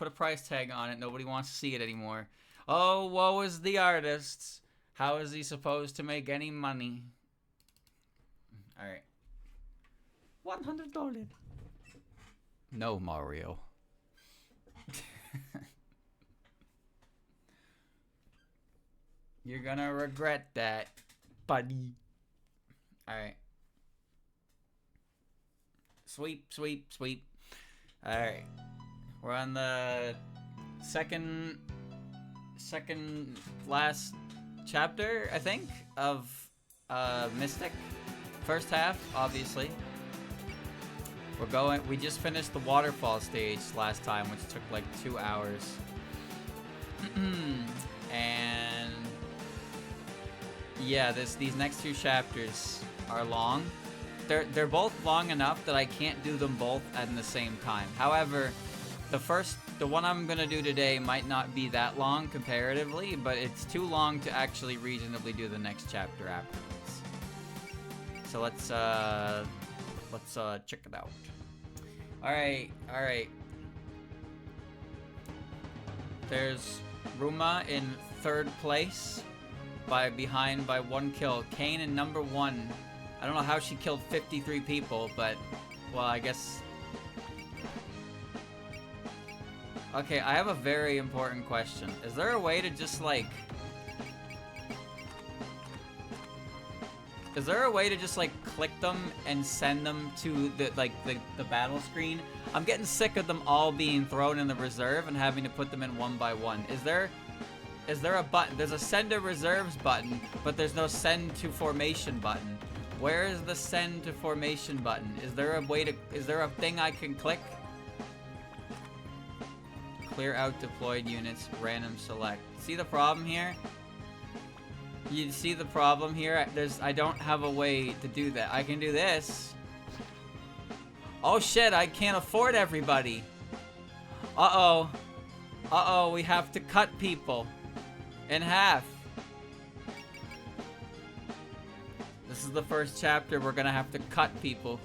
put a price tag on it. Nobody wants to see it anymore. Oh, woe is the artist. How is he supposed to make any money? All right. $100. No, Mario. You're gonna regret that, buddy. All right. Sweep, sweep, sweep. All right. We're on the second last chapter, I think, of Mystic. First half, obviously. We just finished the waterfall stage last time, which took like 2 hours. And yeah, the next 2 chapters are long. They're both long enough that I can't do them both at the same time. However, the one I'm gonna do today might not be that long comparatively, but it's too long to actually reasonably do the next chapter afterwards. So let's check it out. All right. There's Ruma in 3rd place, behind by 1 kill. Kane in number 1. I don't know how she killed 53 people, but well, I guess. Okay, I have a very important question. Is there a way to just like click them and send them to the battle screen? I'm getting sick of them all being thrown in the reserve and having to put them in one by one. Is there a button? There's a send to reserves button, but there's no send to formation button. Where is the send to formation button? Is there a thing I can click? Clear out deployed units, random select. See the problem here? You see the problem here? I don't have a way to do that. I can do this. Oh shit, I can't afford everybody. Uh-oh. Uh-oh, we have to cut people in half. This is the first chapter. We're gonna have to cut people.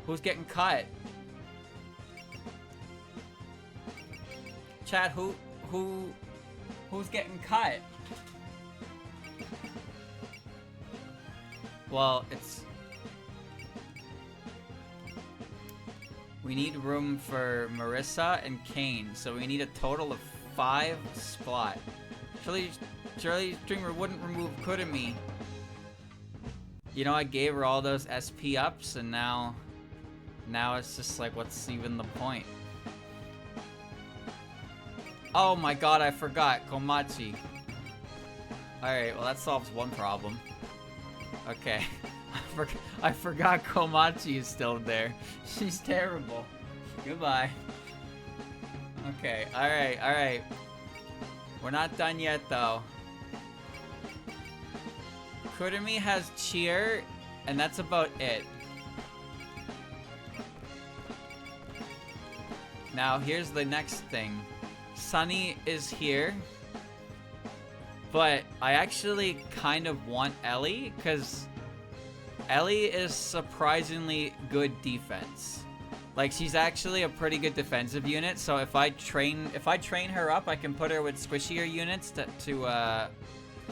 Who's getting cut? Chat, who's getting cut? Well, we need room for Marissa and Kane, so we need a total of 5 splat. Surely Streamer wouldn't remove Kurumi. You know, I gave her all those SP ups, and now it's just like, what's even the point? Oh my god, I forgot. Komachi. Alright, well that solves one problem. Okay. I forgot Komachi is still there. She's terrible. Goodbye. Okay, alright. We're not done yet, though. Kurumi has cheer, and that's about it. Now, here's the next thing. Sunny is here, but I actually kind of want Ellie, because Ellie is surprisingly good defense. Like, she's actually a pretty good defensive unit, so if I train her up, I can put her with squishier units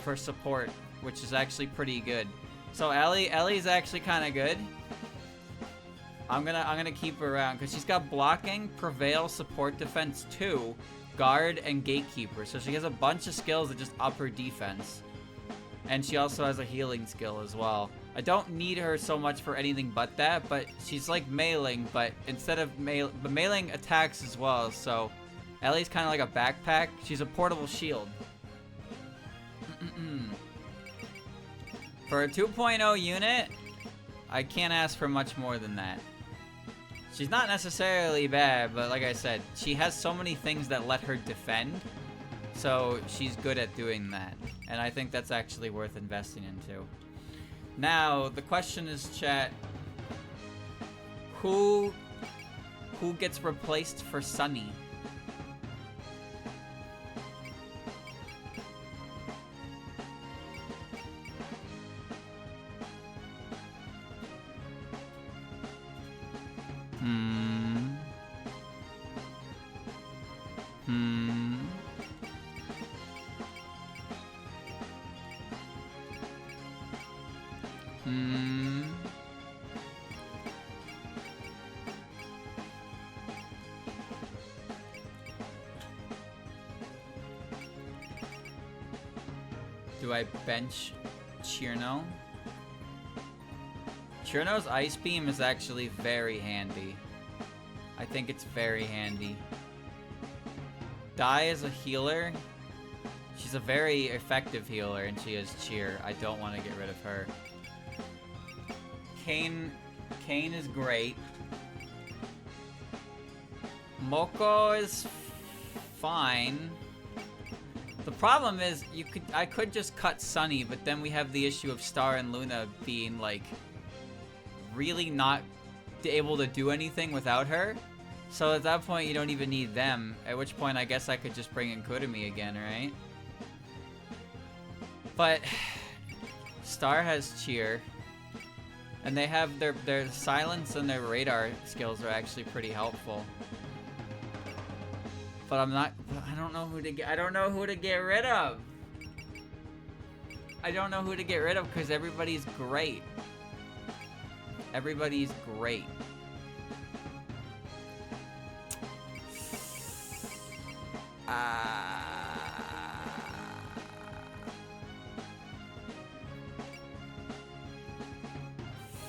for support, which is actually pretty good. So Ellie's actually kind of good. I'm gonna keep her around because she's got blocking, prevail, support, defense 2, guard, and gatekeeper. So she has a bunch of skills that just up her defense, and she also has a healing skill as well. I don't need her so much for anything but that, but she's like mailing, but instead of mailing attacks as well. So Ellie's kind of like a backpack. She's a portable shield. For a 2.0 unit, I can't ask for much more than that. She's not necessarily bad, but like I said, she has so many things that let her defend, so she's good at doing that. And I think that's actually worth investing into. Now, the question is, chat, who gets replaced for Sunny? Hmm. Hmm. Do I bench Chirno? Chirno's Ice Beam is actually very handy. I think it's very handy. Dai is a healer. She's a very effective healer, and she has Cheer. I don't want to get rid of her. Kane is great. Moko is fine. The problem is, I could just cut Sunny, but then we have the issue of Star and Luna being like really not able to do anything without her. So at that point, you don't even need them. At which point, I guess I could just bring in Kurumi again, right? But Star has Cheer, and they have their silence and their radar skills are actually pretty helpful. But I don't know who to get. I don't know who to get rid of. I don't know who to get rid of because everybody's great. Everybody's great.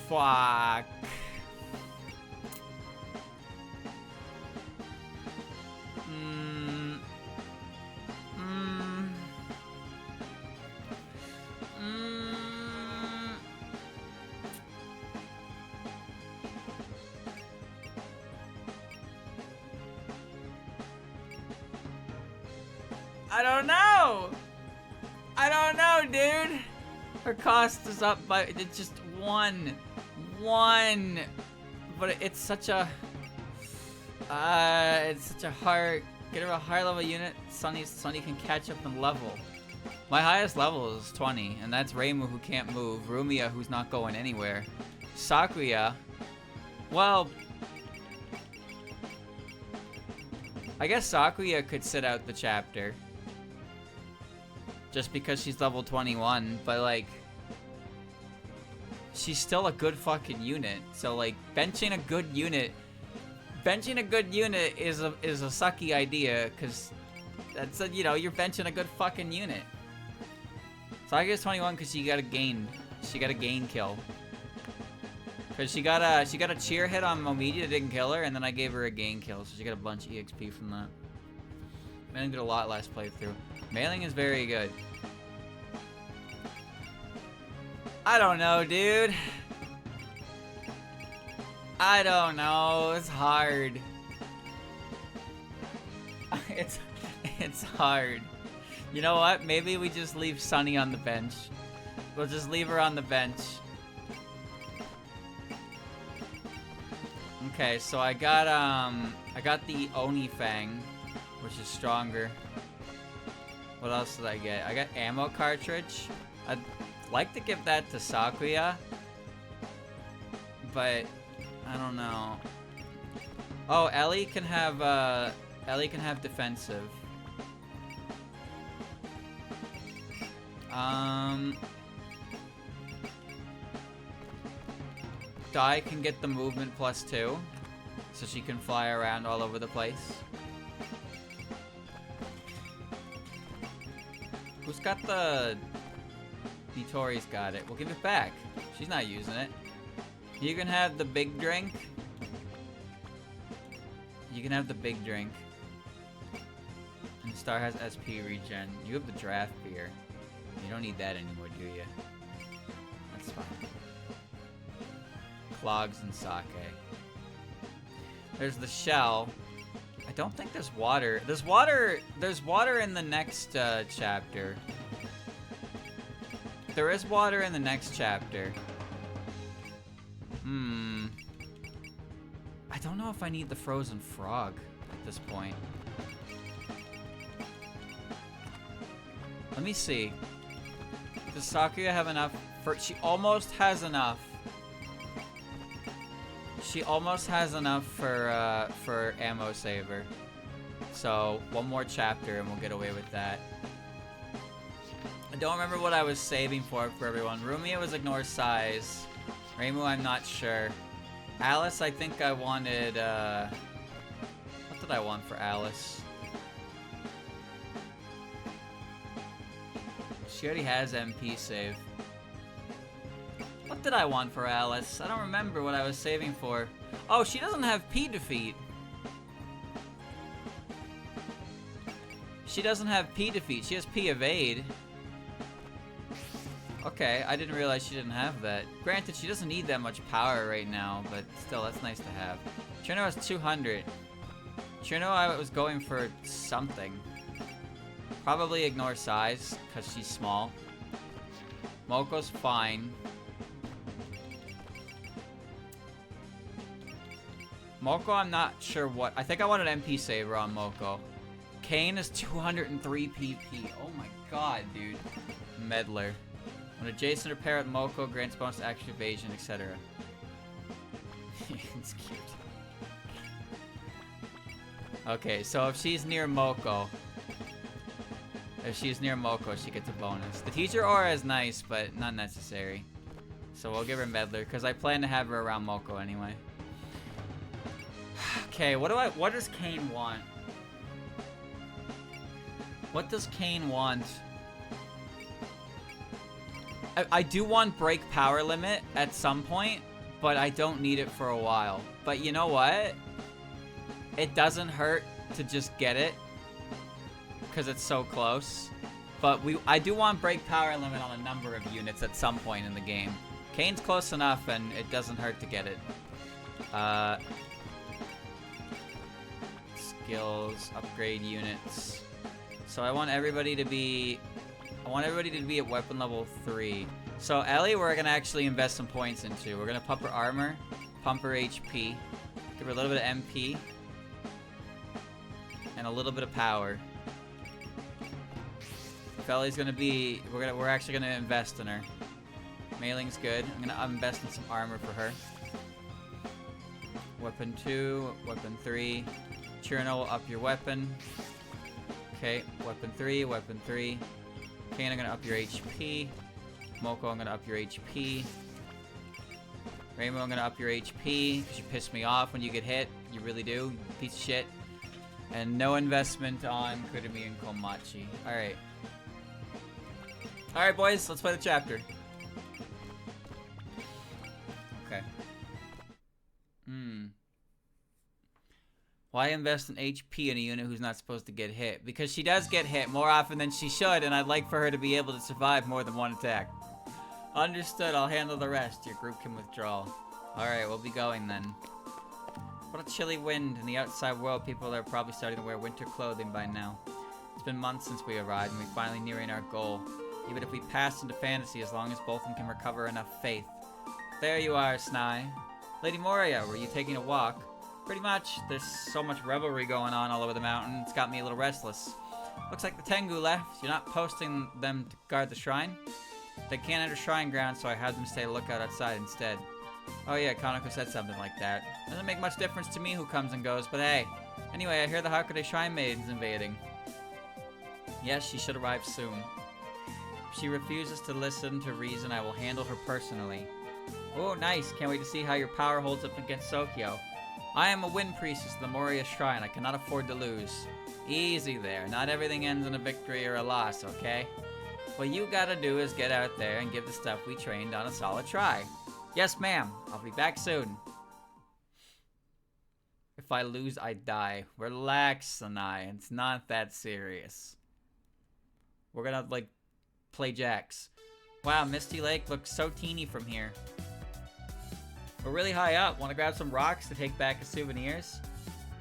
Fuck. I don't know. I don't know, dude. Her cost is up by just one. But it's such a hard. Get her a higher level unit. Sunny can catch up and level. My highest level is 20, and that's Reimu, who can't move. Rumia, who's not going anywhere. Sakuya. Well, I guess Sakuya could sit out the chapter. Just because she's level 21, but like, she's still a good fucking unit. So like, benching a good unit is a sucky idea, because that's a, you know, you're benching a good fucking unit. Sakuya's 21 because she got a gain kill. Cause she got a cheer hit on Momiji that didn't kill her, and then I gave her a gain kill, so she got a bunch of EXP from that. Mailing did a lot last playthrough. Mailing is very good. I don't know, dude. I don't know. It's hard. It's hard. You know what? Maybe we just leave Sunny on the bench. We'll just leave her on the bench. Okay, so I got the Oni Fang, which is stronger. What else did I get? I got ammo cartridge. I'd like to give that to Sakuya, but I don't know. Oh, Ellie can have defensive. Dai can get the movement +2, so she can fly around all over the place. Who's got the... Nitori's got it. We'll give it back. She's not using it. You can have the big drink. You can have the big drink. And Star has SP regen. You have the draft beer. You don't need that anymore, do you? That's fine. Clogs and sake. There's the shell. I don't think there's water. There's water in the next chapter. There is water in the next chapter. I don't know if I need the frozen frog at this point. Let me see. Does Sakuya have enough for... She almost has enough. She almost has enough for ammo saver. So, one more chapter and we'll get away with that. I don't remember what I was saving for everyone. Rumia was ignore size. Reimu, I'm not sure. Alice, I think I wanted, what did I want for Alice? She already has MP save. What did I want for Alice? I don't remember what I was saving for. Oh, she doesn't have P defeat. She doesn't have P defeat. She has P evade. Okay, I didn't realize she didn't have that. Granted, she doesn't need that much power right now, but still, that's nice to have. Cherno has 200. Cherno, I was going for something. Probably ignore size, because she's small. Moko's fine. Moko, I'm not sure what. I think I want an MP saver on Moko. Kane is 203 PP. Oh my god, dude. Meddler. When adjacent or pair with Moko, grants bonus to action evasion, etc. It's cute. Okay, so if she's near Moko, she gets a bonus. The teacher aura is nice, but not necessary. So we'll give her Meddler, because I plan to have her around Moko anyway. Okay, what does Kane want? What does Kane want? I do want break power limit at some point, but I don't need it for a while. But you know what? It doesn't hurt to just get it, because it's so close. But I do want break power limit on a number of units at some point in the game. Kane's close enough, and it doesn't hurt to get it. Skills, upgrade units. So I want everybody to be at weapon level 3. So Ellie, we're gonna actually invest some points into. We're gonna pump her armor, pump her HP, give her a little bit of MP, and a little bit of power. If Ellie's gonna be, we're actually gonna invest in her. Mailing's good. I'm gonna invest in some armor for her. Weapon 2, weapon 3. Chirno will up your weapon. Okay, weapon 3, weapon 3. Kane, I'm gonna up your HP. Moko, I'm gonna up your HP. Reimu, I'm gonna up your HP, because you piss me off when you get hit. You really do, you piece of shit. And no investment on Kurumi and Komachi. Alright. Alright, boys, let's play the chapter. Okay. Why invest in HP in a unit who's not supposed to get hit? Because she does get hit more often than she should, and I'd like for her to be able to survive more than one attack. Understood, I'll handle the rest. Your group can withdraw. Alright, we'll be going then. What a chilly wind. In the outside world, people are probably starting to wear winter clothing by now. It's been months since we arrived, and we're finally nearing our goal. Even if we pass into fantasy, as long as both of them can recover enough faith. There you are, Snae. Lady Moria, were you taking a walk? Pretty much. There's so much revelry going on all over the mountain. It's got me a little restless. Looks like the Tengu left. You're not posting them to guard the shrine? They can't enter shrine ground, so I had them stay lookout outside instead. Oh yeah, Kaneko said something like that. Doesn't make much difference to me who comes and goes, but hey. Anyway, I hear the Hakude Shrine Maiden's invading. Yes, she should arrive soon. If she refuses to listen to reason, I will handle her personally. Oh, nice. Can't wait to see how your power holds up against Sokyo. I am a wind priestess of the Moria Shrine. I cannot afford to lose. Easy there. Not everything ends in a victory or a loss, okay? What you gotta do is get out there and give the stuff we trained on a solid try. Yes, ma'am. I'll be back soon. If I lose, I die. Relax, Snae. It's not that serious. We're gonna, like, play jacks. Wow, Misty Lake looks so teeny from here. We're really high up. Want to grab some rocks to take back as souvenirs?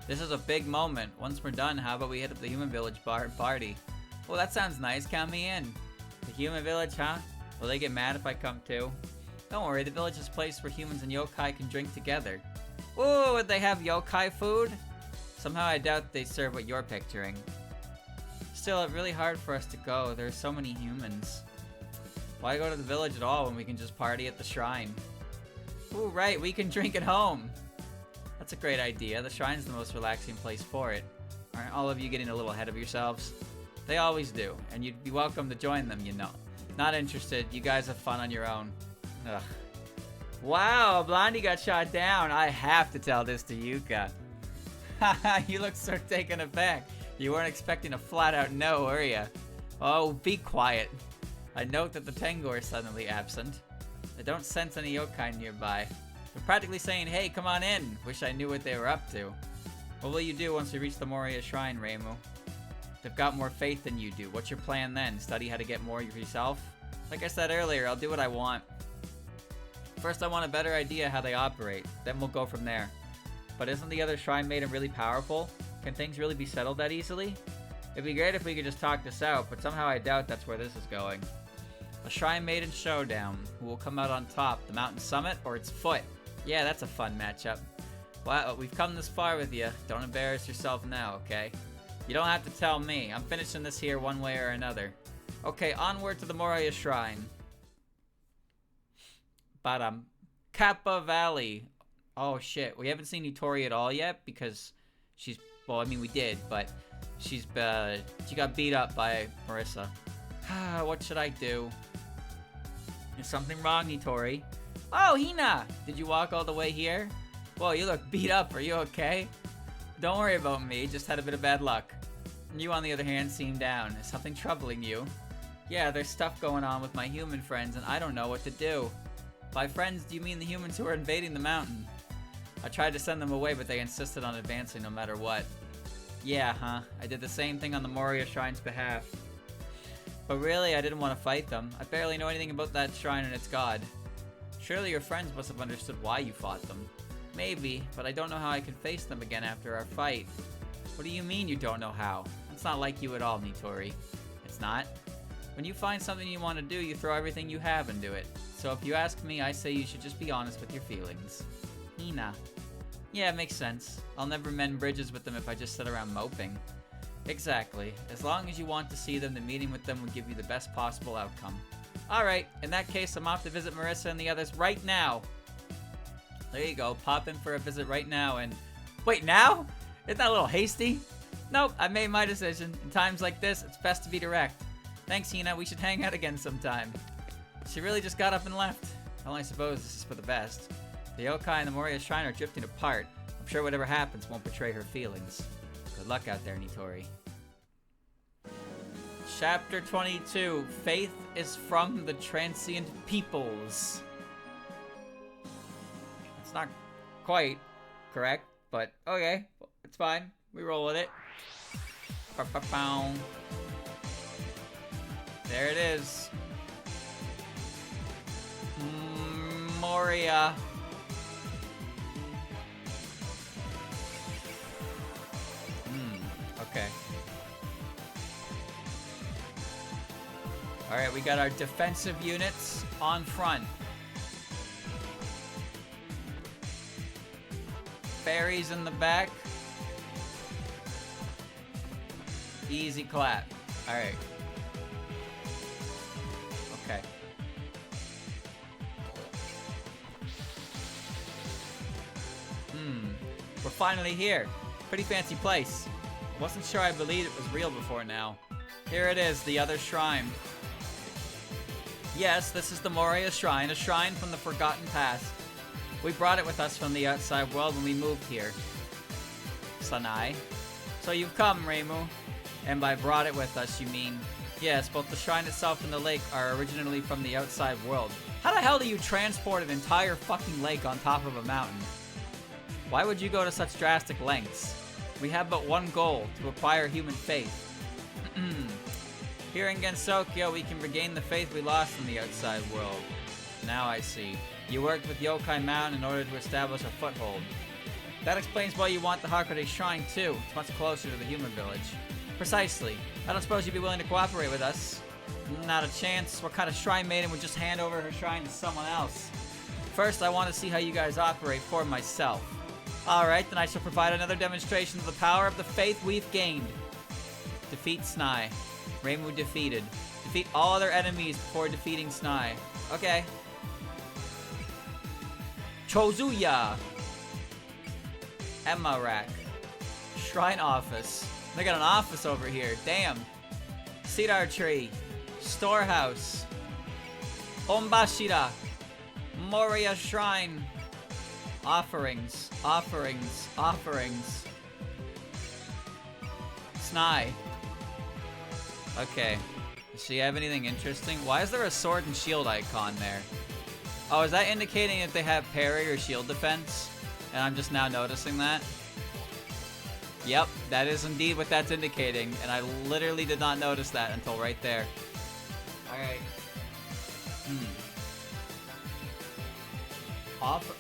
This is a big moment. Once we're done, how about we hit up the Human Village bar and party? Well, that sounds nice. Count me in. The Human Village, huh? Will they get mad if I come too? Don't worry, the village is a place where humans and yokai can drink together. Ooh, would they have yokai food? Somehow I doubt they serve what you're picturing. Still, it's really hard for us to go. There are so many humans. Why go to the village at all when we can just party at the shrine? Ooh, right, we can drink at home. That's a great idea. The shrine's the most relaxing place for it. Aren't all of you getting a little ahead of yourselves? They always do, and you'd be welcome to join them, you know. Not interested. You guys have fun on your own. Ugh. Wow, Blondie got shot down. I have to tell this to Yuka. Haha, you look so taken aback. You weren't expecting a flat-out no, were ya? Oh, be quiet. I note that the Tengor is suddenly absent. I don't sense any yokai nearby. They're practically saying, hey, come on in. Wish I knew what they were up to. What will you do once we reach the Moria Shrine, Reimu? They've got more faith than you do. What's your plan then? Study how to get more yourself? Like I said earlier, I'll do what I want. First, I want a better idea how they operate. Then we'll go from there. But isn't the other Shrine Maiden really powerful? Can things really be settled that easily? It'd be great if we could just talk this out, but somehow I doubt that's where this is going. A Shrine Maiden showdown. Who will come out on top? The mountain summit or its foot? Yeah, that's a fun matchup. Wow, we've come this far with you. Don't embarrass yourself now, okay? You don't have to tell me. I'm finishing this here one way or another. Okay, onward to the Moria Shrine. Kappa Valley. Oh shit, we haven't seen Yutori at all yet because she's, well, I mean we did, but she got beat up by Marissa. What should I do? Is something wrong, Yutori? Oh, Hina! Did you walk all the way here? Whoa, you look beat up. Are you okay? Don't worry about me. Just had a bit of bad luck. You, on the other hand, seem down. Is something troubling you? Yeah, there's stuff going on with my human friends, and I don't know what to do. By friends, do you mean the humans who are invading the mountain? I tried to send them away, but they insisted on advancing no matter what. Yeah, huh? I did the same thing on the Moria Shrine's behalf. But really, I didn't want to fight them. I barely know anything about that shrine and its god. Surely your friends must have understood why you fought them. Maybe, but I don't know how I can face them again after our fight. What do you mean you don't know how? It's not like you at all, Nitori. It's not? When you find something you want to do, you throw everything you have into it. So if you ask me, I say you should just be honest with your feelings. Hina. Yeah, it makes sense. I'll never mend bridges with them if I just sit around moping. Exactly. As long as you want to see them, the meeting with them will give you the best possible outcome. Alright, in that case, I'm off to visit Marissa and the others right now. There you go, pop in for a visit right now and... Wait, now? Isn't that a little hasty? Nope, I made my decision. In times like this, it's best to be direct. Thanks, Hina, we should hang out again sometime. She really just got up and left. Well, I suppose this is for the best. The yokai and the Moria Shrine are drifting apart. I'm sure whatever happens won't betray her feelings. Good luck out there, Nitori. Chapter 22. Faith is from the transient peoples. It's not quite correct, but okay. It's fine. We roll with it. There it is. Moria. Okay. Alright, we got our defensive units on front. Fairies in the back. Easy clap. Alright. Okay. We're finally here. Pretty fancy place. Wasn't sure I believed it was real before now. Here it is, the other shrine. Yes, this is the Moria Shrine, a shrine from the forgotten past. We brought it with us from the outside world when we moved here. Snae. So you've come, Reimu. And by brought it with us, you mean... Yes, both the shrine itself and the lake are originally from the outside world. How the hell do you transport an entire fucking lake on top of a mountain? Why would you go to such drastic lengths? We have but one goal, to acquire human faith. Here in Gensokyo, we can regain the faith we lost in the outside world. Now I see. You worked with Yokai Mountain in order to establish a foothold. That explains why you want the Hakone Shrine too. It's much closer to the human village. Precisely. I don't suppose you'd be willing to cooperate with us? Not a chance. What kind of shrine maiden would just hand over her shrine to someone else? First, I want to see how you guys operate for myself. Alright, then I shall provide another demonstration of the power of the faith we've gained. Defeat Snae. Reimu defeated. Defeat all other enemies before defeating Snae. Okay. Chozuya. Emarak. Shrine Office. They got an office over here. Damn. Cedar tree. Storehouse. Ombashira. Moria shrine. Offerings. Offerings. Offerings. Snae. Okay. Does she have anything interesting? Why is there a sword and shield icon there? Oh, is that indicating that they have parry or shield defense? And I'm just now noticing that? Yep, that is indeed what that's indicating, and I literally did not notice that until right there. Alright.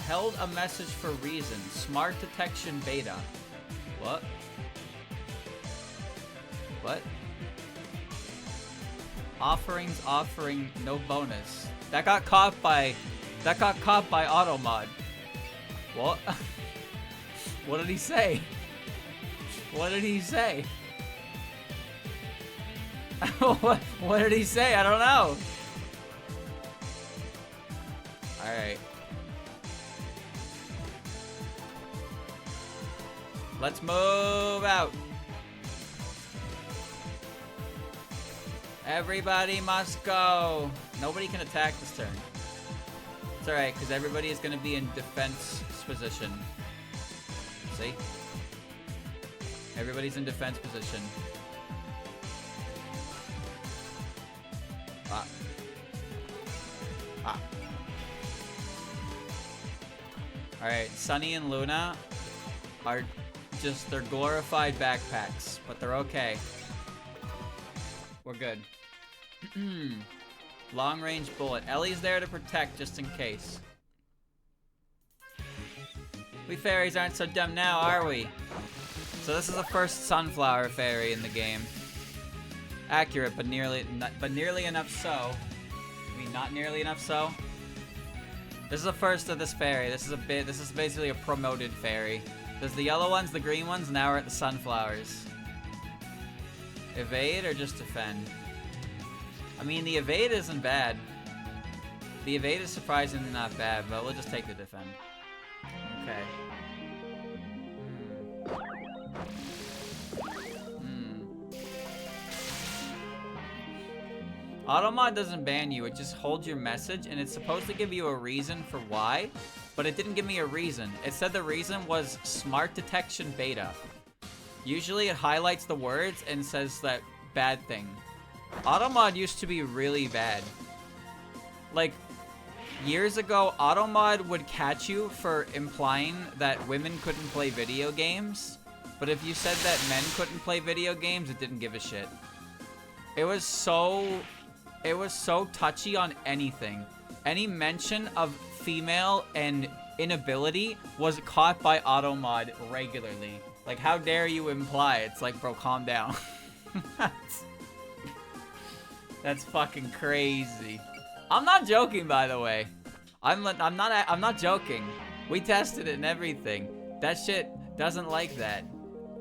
Held a message for reason. Smart detection beta. What? What? Offerings offering no bonus. That got caught by Automod. What? What did he say? What did he say? what did he say? I don't know. Alright. Let's move out. Everybody must go. Nobody can attack this turn. It's alright, because everybody is going to be in defense position. See? Everybody's in defense position. Ah. Ah. Alright, Sunny and Luna are just, they're glorified backpacks, but they're okay. We're good. Long range bullet. Ellie's there to protect just in case. We fairies aren't so dumb now, are we? So this is the first sunflower fairy in the game. Accurate, but nearly enough so. I mean, not nearly enough so. This is the first of this fairy. This is basically a promoted fairy. There's the yellow ones, the green ones, now we're at the sunflowers. Evade or just defend? I mean, the evade isn't bad. The evade is surprisingly not bad, but we'll just take the defend. Okay. Automod doesn't ban you, it just holds your message, and it's supposed to give you a reason for why, but it didn't give me a reason. It said the reason was smart detection beta. Usually it highlights the words and says that bad thing. Automod used to be really bad. Like, years ago, Automod would catch you for implying that women couldn't play video games, but if you said that men couldn't play video games, it didn't give a shit. It was so touchy on anything. Any mention of female and inability was caught by Automod regularly. Like, how dare you imply? It's like, bro, calm down. That's fucking crazy. I'm not joking, by the way. I'm not joking. We tested it and everything. That shit doesn't like that.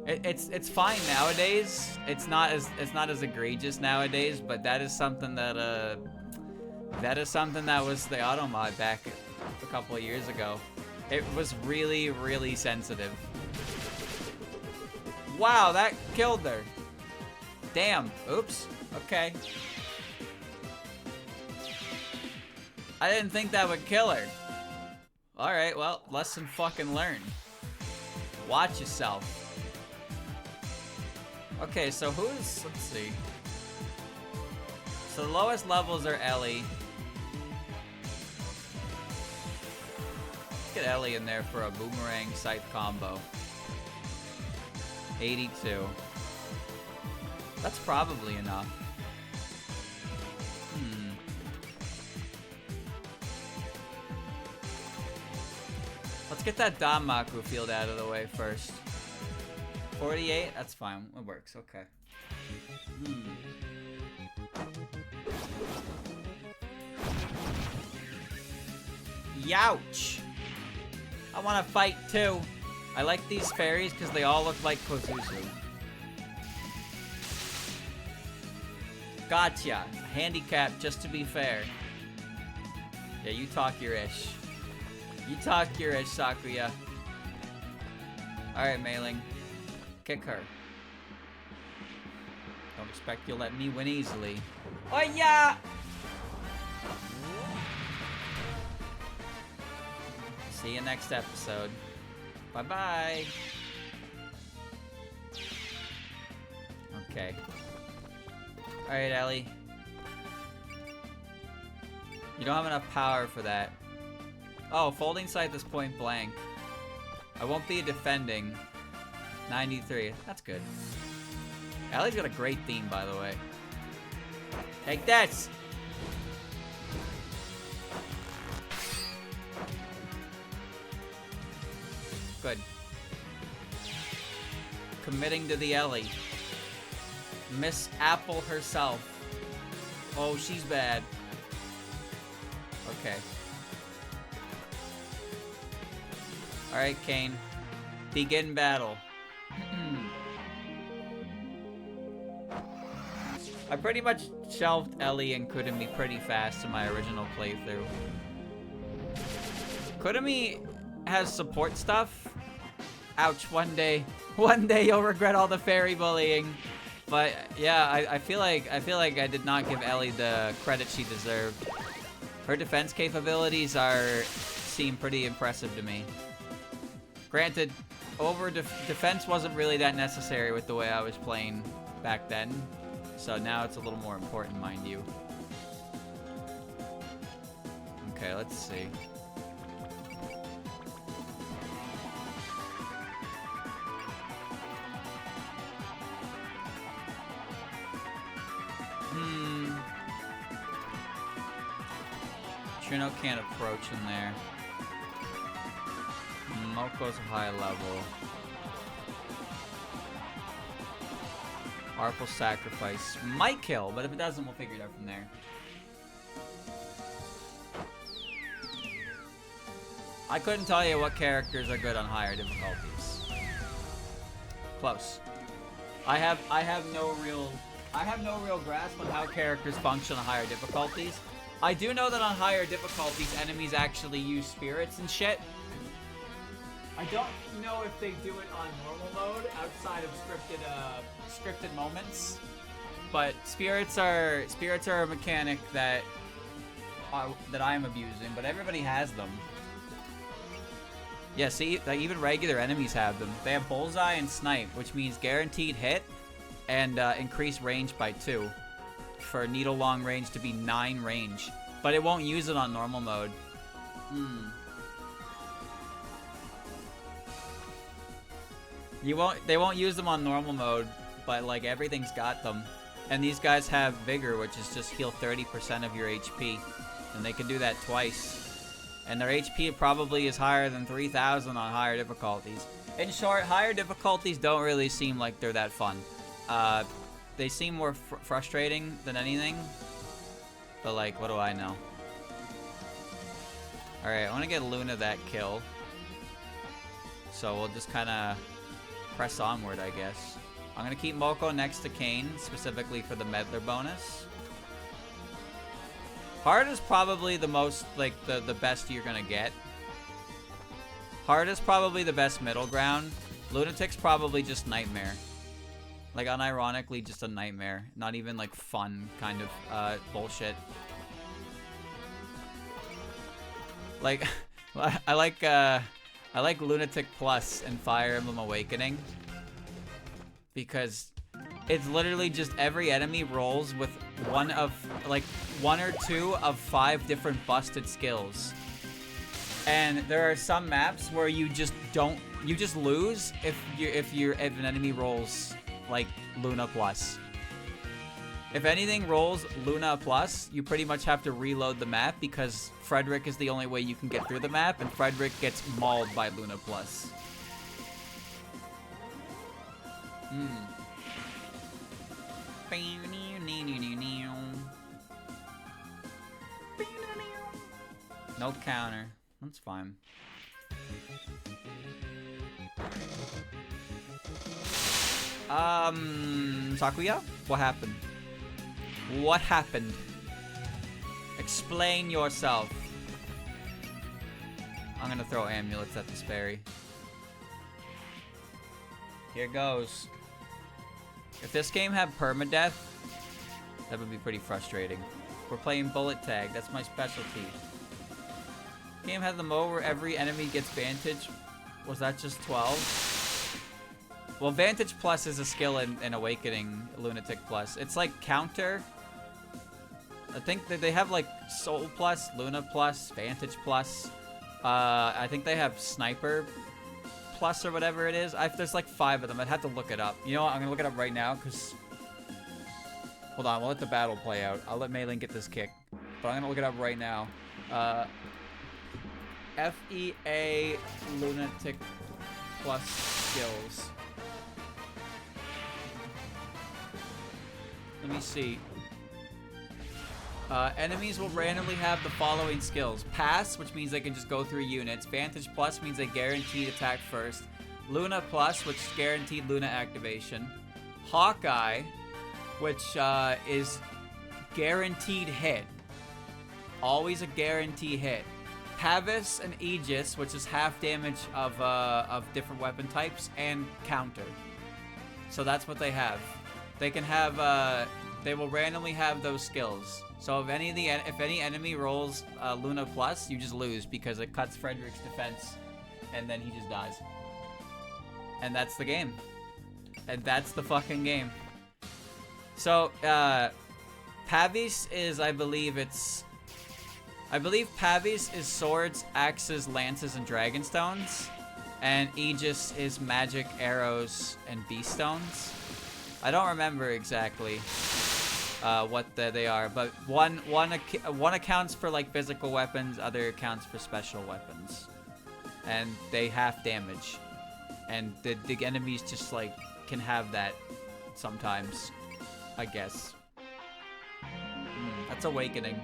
It's fine nowadays. It's not as egregious nowadays, but that is something that was the Automod back a couple of years ago. It was really, really sensitive. Wow, that killed her. Damn. Oops. Okay. I didn't think that would kill her. Alright, well, lesson fucking learned. Watch yourself. Okay, so let's see. So the lowest levels are Ellie. Let's get Ellie in there for a boomerang scythe combo. 82. That's probably enough. Let's get that Danmaku field out of the way first. 48? That's fine. It works. Okay. Youch! I want to fight too. I like these fairies because they all look like Kozuzu. Gotcha. Handicap just to be fair. Yeah, you talk your ish. You talk your ish, Sakuya. Alright, Mailing. Kick her. Expect you'll let me win easily. Oh yeah! See you next episode. Bye-bye. Okay. Alright, Ellie. You don't have enough power for that. Oh, folding sight is point blank. I won't be defending. 93. That's good. Ellie's got a great theme, by the way. Take this! Good. Committing to the Ellie. Miss Apple herself. Oh, she's bad. Okay. Alright, Kane. Begin battle. I pretty much shelved Ellie and Kurumi pretty fast in my original playthrough. Kurumi has support stuff. Ouch, one day you'll regret all the fairy bullying. But yeah, I feel like I did not give Ellie the credit she deserved. Her defense capabilities seem pretty impressive to me. Granted, defense wasn't really that necessary with the way I was playing back then. So now it's a little more important, mind you. Okay, let's see. Trino can't approach in there. Moko's high level. Arp will sacrifice. Might kill, but if it doesn't, we'll figure it out from there. I couldn't tell you what characters are good on higher difficulties. Close. I have no real grasp on how characters function on higher difficulties. I do know that on higher difficulties, enemies actually use spirits and shit. I don't know if they do it on normal mode outside of scripted moments, but spirits are a mechanic that I am abusing, but everybody has them. Yeah, see, like even regular enemies have them. They have bullseye and snipe, which means guaranteed hit and increased range by 2 for needle long range to be 9 range, but it won't use it on normal mode. They won't use them on normal mode, but like everything's got them. And these guys have vigor, which is just heal 30% of your HP, and they can do that twice. And their HP probably is higher than 3,000 on higher difficulties. In short, higher difficulties don't really seem like they're that fun. They seem more frustrating than anything. But like, what do I know? Alright, I want to get Luna that kill. So we'll just kind of press onward, I guess. I'm going to keep Moko next to Kane, specifically for the meddler bonus. Hard is probably the most, like, the best you're going to get. Hard is probably the best middle ground. Lunatic's probably just nightmare. Like, unironically, just a nightmare. Not even, like, fun kind of bullshit. Like, I like Lunatic Plus and Fire Emblem Awakening. Because it's literally just every enemy rolls with one or two of 5 different busted skills. And there are some maps where you just lose if an enemy rolls like Luna Plus. If anything rolls Luna Plus, you pretty much have to reload the map because Frederick is the only way you can get through the map, and Frederick gets mauled by Luna Plus. No counter. That's fine. Sakuya? What happened? What happened? Explain yourself. I'm gonna throw amulets at this fairy. Here goes. If this game had permadeath, that would be pretty frustrating. We're playing bullet tag. That's my specialty. Game had the mode where every enemy gets Vantage. Was that just 12? Well, Vantage Plus is a skill in Awakening Lunatic Plus. It's like Counter. I think that they have like Soul Plus, Luna Plus, Vantage Plus. I think they have Sniper Plus or whatever it is. There's like 5 of them. I'd have to look it up. You know what? I'm gonna look it up right now because... Hold on, we'll let the battle play out. I'll let Maiden get this kick. But I'm gonna look it up right now. FEA Lunatic Plus skills. Let me see. Enemies will randomly have the following skills. Pass, which means they can just go through units. Vantage Plus means they guaranteed attack first. Luna Plus, which is guaranteed Luna activation. Hawkeye, which is guaranteed hit. Always a guarantee hit. Pavis and Aegis, which is half damage of different weapon types, and counter. So that's what they have. They can have, they will randomly have those skills. So if any enemy rolls Luna Plus, you just lose because it cuts Frederick's defense, and then he just dies. And that's the game. And that's the fucking game. So, Pavis is, I believe Pavis is swords, axes, lances, and dragonstones. And Aegis is magic, arrows, and beast stones. I don't remember exactly what they are, but one accounts for like physical weapons, other accounts for special weapons. And they half damage. And the enemies just like can have that sometimes, I guess. That's Awakening.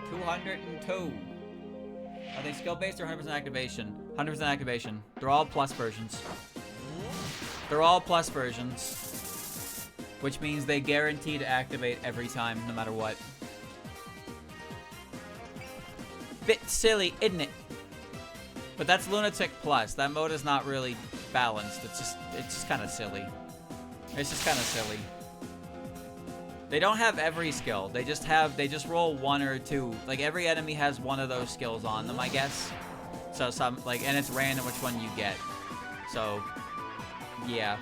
202. Are they skill based or 100% activation? 100% activation. They're all plus versions. They're all plus versions, which means they guarantee to activate every time, no matter what. Bit silly, isn't it? But that's Lunatic Plus. That mode is not really balanced. It's just kind of silly. It's just kind of silly. They don't have every skill. They just roll 1 or 2. Like every enemy has one of those skills on them, I guess. So and it's random which one you get. So, yeah.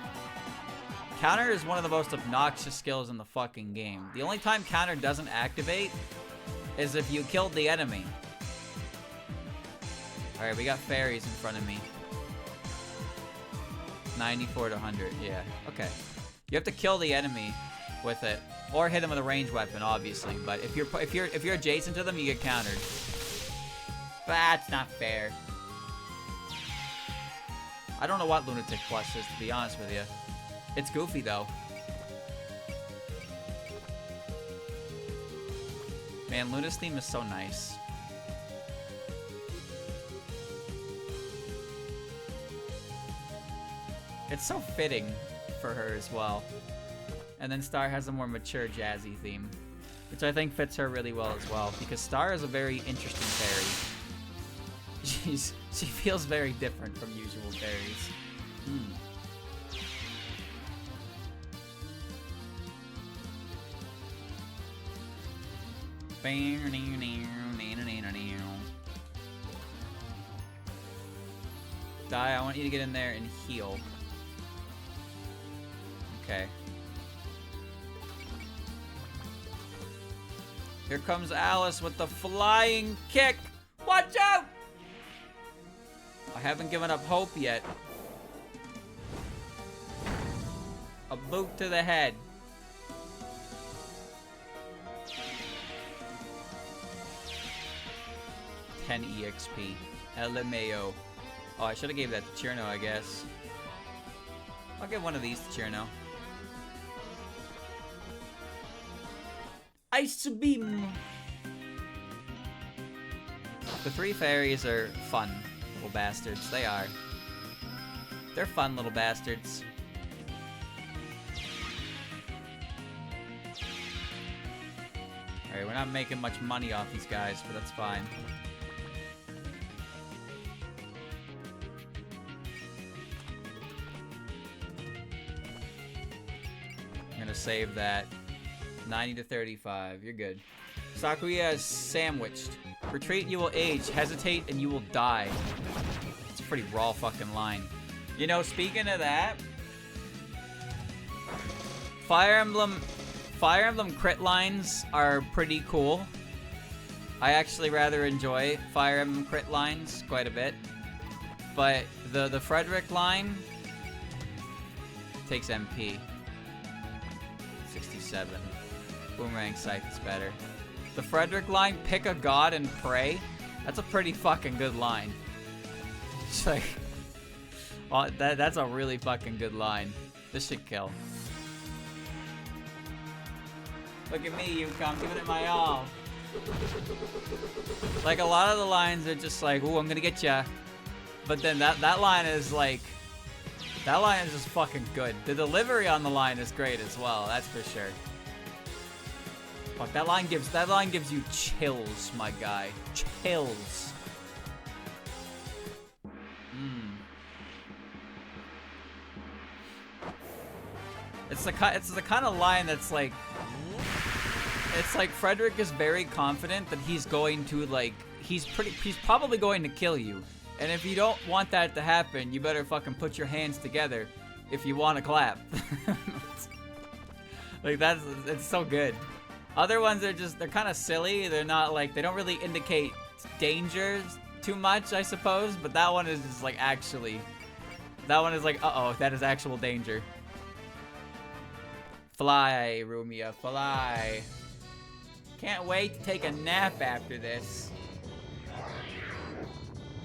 Counter is one of the most obnoxious skills in the fucking game. The only time counter doesn't activate is if you killed the enemy. Alright, we got fairies in front of me. 94 to 100, yeah. Okay. You have to kill the enemy with it. Or hit them with a ranged weapon, obviously. But if you're adjacent to them, you get countered. That's not fair. I don't know what Lunatic Plus is, to be honest with you. It's goofy, though. Man, Luna's theme is so nice. It's so fitting for her as well. And then Star has a more mature, jazzy theme, which I think fits her really well as well, because Star is a very interesting fairy. She feels very different from usual fairies. Die, I want you to get in there and heal. Okay. Here comes Alice with the flying kick. Watch out! I haven't given up hope yet. A boot to the head. $10 EXP. LMAO. Oh, I should have gave that to Cherno, I guess. I'll give one of these to Cherno. Ice beam. The 3 fairies are fun little bastards. They are. They're fun little bastards. Alright, we're not making much money off these guys, but that's fine. gonna save that. 90 to 35. You're good. Sakuya is sandwiched. Retreat, you will age. Hesitate, and you will die. It's a pretty raw fucking line. You know, speaking of that, Fire Emblem crit lines are pretty cool. I actually rather enjoy Fire Emblem crit lines quite a bit. But the Frederick line takes MP. 67. Boomerang Scythe is better. The Frederick line, pick a god and pray. That's a pretty fucking good line. It's like, well, that's a really fucking good line. This should kill. Look at me, Yuka, I'm giving it my all. Like, a lot of the lines are just like, ooh, I'm gonna get ya. But then that line is like, that line is just fucking good. The delivery on the line is great as well, that's for sure. Fuck, that line gives you chills, my guy. Chills. It's the kind of line that's like, it's like Frederick is very confident that he's going to, like, he's probably going to kill you. And if you don't want that to happen, you better fucking put your hands together if you want to clap. Like, it's so good. Other ones are just, they're kind of silly. They're not like, they don't really indicate dangers too much, I suppose. But that one is just like, actually, that one is like, uh-oh, that is actual danger. Fly, Rumia, fly. Can't wait to take a nap after this.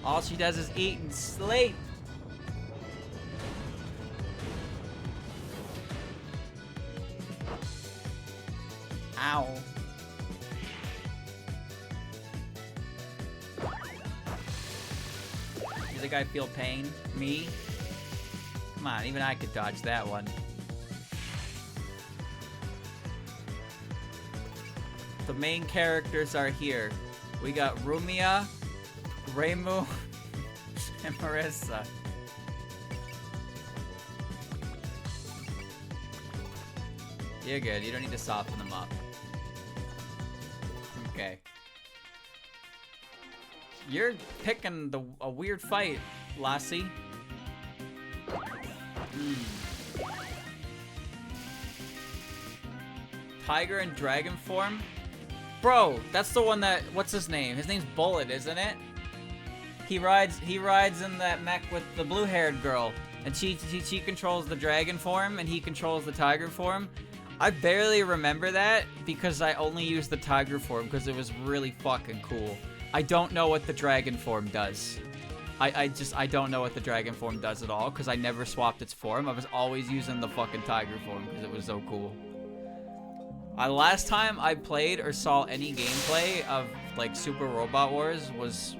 All she does is eat and sleep. Ow. You think I feel pain? Me? Come on, even I could dodge that one. The main characters are here. We got Rumia, Reimu, and Marissa. You're good. You don't need to soften them up. Okay. You're picking a weird fight, Lassie. Tiger in dragon form? Bro, that's the one that, what's his name? His name's Bullet, isn't it? He rides in that mech with the blue-haired girl, and she controls the dragon form, and he controls the tiger form. I barely remember that because I only used the tiger form because it was really fucking cool. I don't know what the dragon form does. I don't know what the dragon form does at all because I never swapped its form. I was always using the fucking tiger form because it was so cool. Last time I played or saw any gameplay of like Super Robot Wars was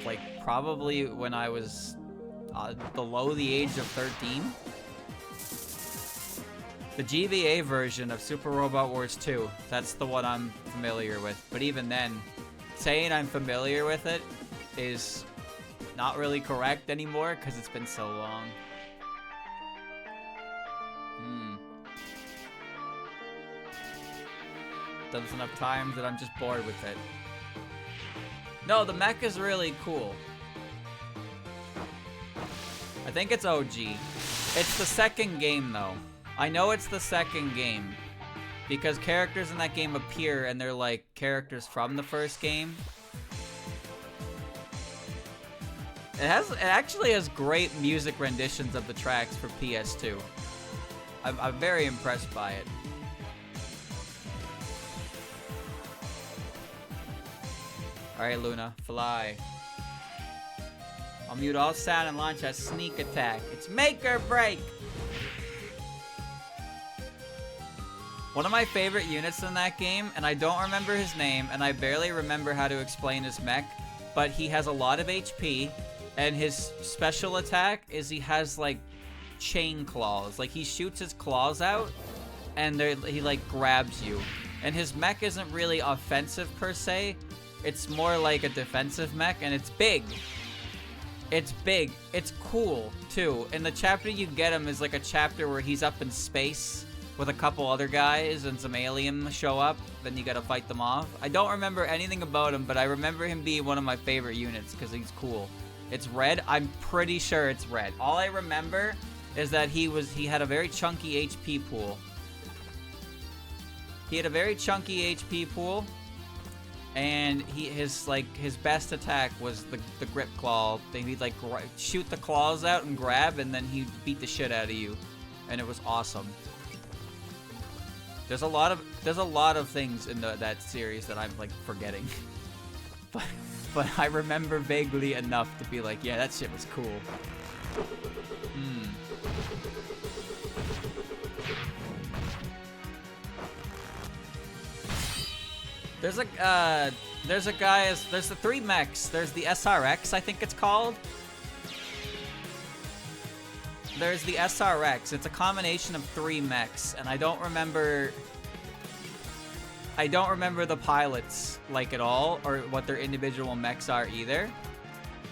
like probably when I was below the age of 13. The GBA version of Super Robot Wars 2, that's the one I'm familiar with. But even then, saying I'm familiar with it is not really correct anymore because it's been so long. Done this enough times that I'm just bored with it. No, the mech is really cool. I think it's OG. It's the second game though. I know it's the second game because characters in that game appear and they're like characters from the first game. It actually has great music renditions of the tracks for PS2. I'm very impressed by it. Alright, Luna, fly. I'll mute all sound and launch a sneak attack. It's make or break! One of my favorite units in that game, and I don't remember his name, and I barely remember how to explain his mech, but he has a lot of HP, and his special attack is he has, like, chain claws. Like, he shoots his claws out, and he, like, grabs you. And his mech isn't really offensive, per se. It's more like a defensive mech, and it's big. It's big. It's cool, too. And the chapter you get him is like a chapter where he's up in space, with a couple other guys and some aliens show up, then you gotta fight them off. I don't remember anything about him, but I remember him being one of my favorite units because he's cool. It's red. I'm pretty sure it's red. All I remember is that he had a very chunky HP pool. He had a very chunky HP pool, and his best attack was the grip claw thing. He'd like shoot the claws out and grab, and then he'd beat the shit out of you, and it was awesome. There's a lot of things in that series that I'm like forgetting, but I remember vaguely enough to be like, yeah, that shit was cool. There's the 3 mechs. There's the SRX, I think it's called. There's the SRX. It's a combination of 3 mechs, and I don't remember the pilots like at all, or what their individual mechs are either.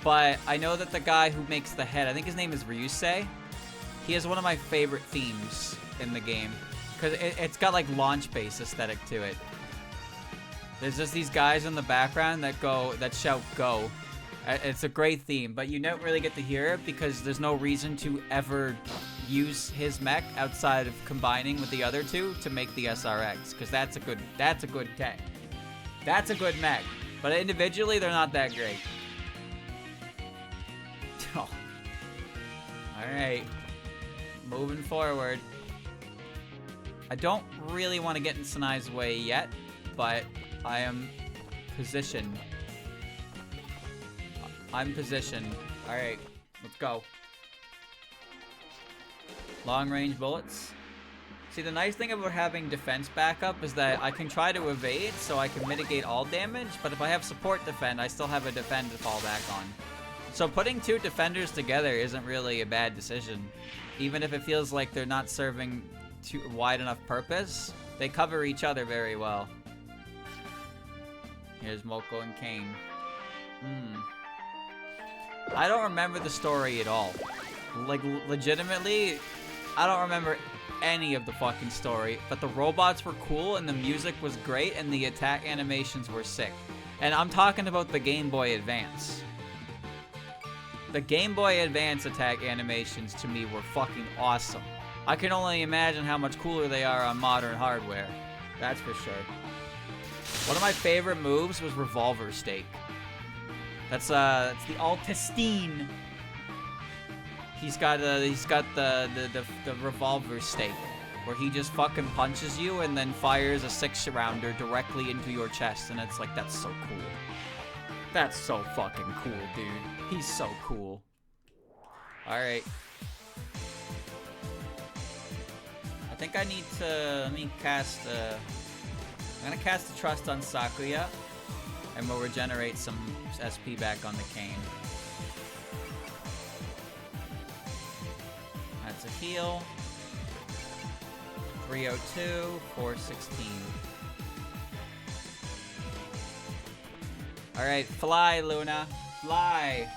But I know that the guy who makes the head, I think his name is Ryusei. He has one of my favorite themes in the game because it's got like launch base aesthetic to it. There's just these guys in the background that shout "go." It's a great theme, but you don't really get to hear it because there's no reason to ever use his mech outside of combining with the other 2 to make the SRX, because that's a good tech. That's a good mech, but individually they're not that great. Oh. All right, moving forward. I don't really want to get in Snae's way yet, but I am positioned. I'm positioned. Alright, let's go. Long range bullets. See, the nice thing about having defense backup is that I can try to evade, so I can mitigate all damage, but if I have support defend, I still have a defend to fall back on. So putting 2 defenders together isn't really a bad decision. Even if it feels like they're not serving too wide enough purpose, they cover each other very well. Here's Moko and Kane. I don't remember the story at all. Like, legitimately, I don't remember any of the fucking story, but the robots were cool, and the music was great, and the attack animations were sick. And I'm talking about the Game Boy Advance. The Game Boy Advance attack animations, to me, were fucking awesome. I can only imagine how much cooler they are on modern hardware. That's for sure. One of my favorite moves was Revolver Stake. That's the Altestine. He's got the Revolver Stake, where he just fucking punches you and then fires a 6-rounder directly into your chest, and it's like, that's so cool. That's so fucking cool, dude. He's so cool. All right. I think I need to, let me cast, I'm gonna cast a Trust on Sakuya, and we'll regenerate some SP back on the Kane. That's a heal. 302, 416. Alright, fly, Luna. Fly!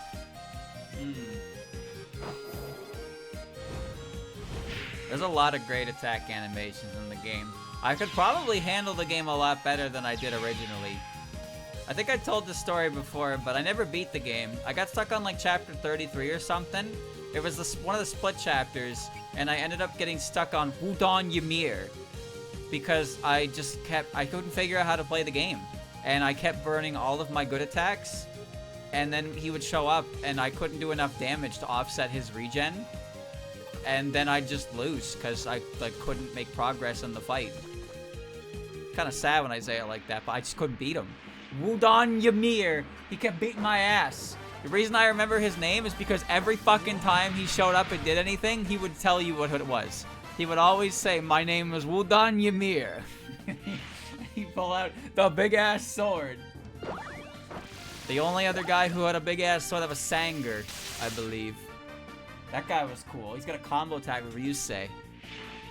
There's a lot of great attack animations in the game. I could probably handle the game a lot better than I did originally. I think I told this story before, but I never beat the game. I got stuck on like chapter 33 or something. It was one of the split chapters, and I ended up getting stuck on Wudon Ymir because I couldn't figure out how to play the game. And I kept burning all of my good attacks, and then he would show up, and I couldn't do enough damage to offset his regen. And then I'd just lose because I couldn't make progress in the fight. Kind of sad when I say it like that, but I just couldn't beat him. Wudon Ymir. He kept beating my ass. The reason I remember his name is because every fucking time he showed up and did anything, he would tell you what it was. He would always say, my name was Wudon Ymir. He'd pull out the big-ass sword. The only other guy who had a big-ass sword was Sanger, I believe. That guy was cool. He's got a combo attack with Ryusei.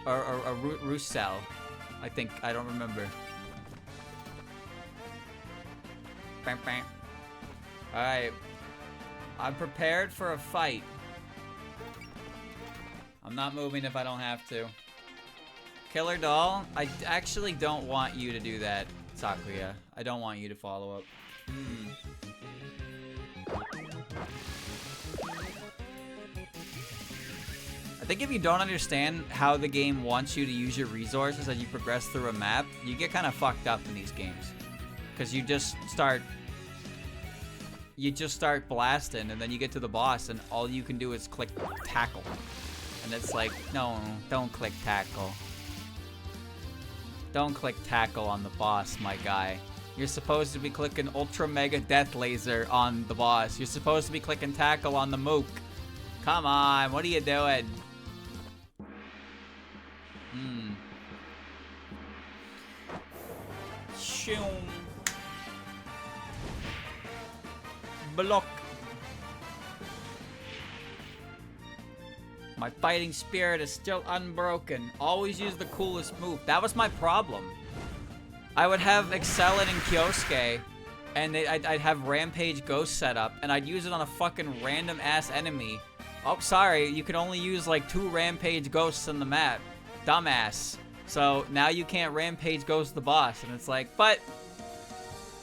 Or Rusel. I think. I don't remember. Alright. I'm prepared for a fight. I'm not moving if I don't have to. Killer Doll, I actually don't want you to do that, Sakuya. I don't want you to follow up. I think if you don't understand how the game wants you to use your resources as you progress through a map, you get kind of fucked up in these games. Because you just start blasting, and then you get to the boss, and all you can do is click tackle. And it's like, no, don't click tackle. Don't click tackle on the boss, my guy. You're supposed to be clicking Ultra Mega Death Laser on the boss. You're supposed to be clicking tackle on the mook. Come on, what are you doing? Shoom. Block. My fighting spirit is still unbroken. Always use the coolest move. That was my problem. I would have Excellent and Kyosuke, and I'd have Rampage Ghost set up, and I'd use it on a fucking random ass enemy. Oh, sorry, you can only use like 2 Rampage Ghosts in the map. Dumbass. So now you can't Rampage Ghost the boss, and it's like, but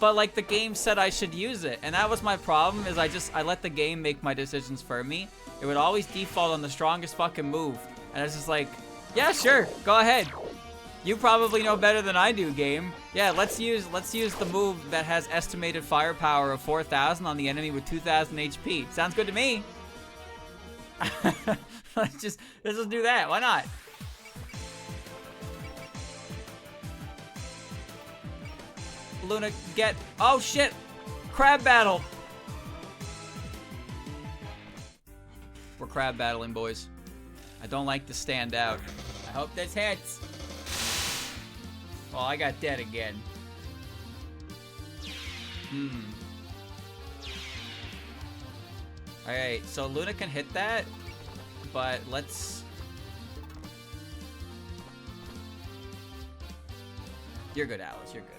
like the game said I should use it, and that was my problem. Is I let the game make my decisions for me. It would always default on the strongest fucking move, and it's just like, yeah, sure, go ahead. You probably know better than I do, game. Yeah, let's use the move that has estimated firepower of 4,000 on the enemy with 2,000 HP. Sounds good to me. let's just do that. Why not? Luna, get... Oh, shit! Crab battle! We're crab battling, boys. I don't like to stand out. I hope this hits. Oh, I got dead again. Alright, so Luna can hit that, but let's... You're good, Alice. You're good.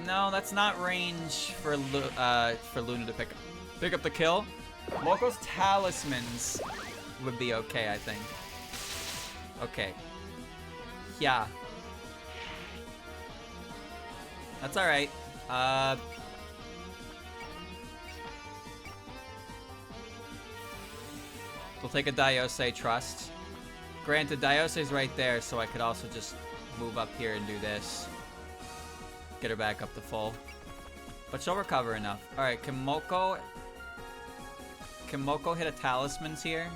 No, that's not range for Luna to pick up the kill. Moko's talismans would be okay, I think. Okay. Yeah. That's alright. We'll take a Daiose trust. Granted, Daise's right there, so I could also just move up here and do this. Get her back up to full. But she'll recover enough. Alright, can Moko hit a talismans here?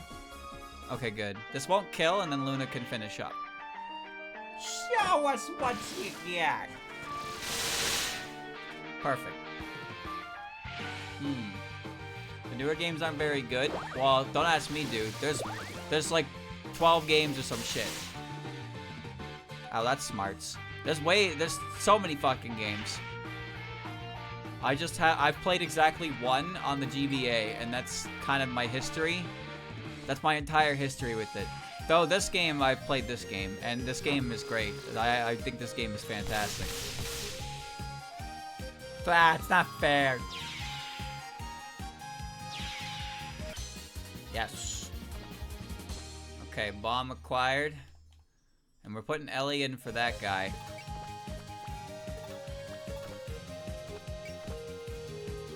Okay, good. This won't kill, and then Luna can finish up. Show us what you got. Perfect. The newer games aren't very good. Well, don't ask me, dude. There's like 12 games or some shit. Oh, that's smarts. There's so many fucking games. I've played exactly 1 on the GBA, and that's kind of my history. That's my entire history with it. Though this game, I've played this game, and this game is great. I think this game is fantastic. It's not fair. Yes. Okay, bomb acquired. And we're putting Ellie in for that guy.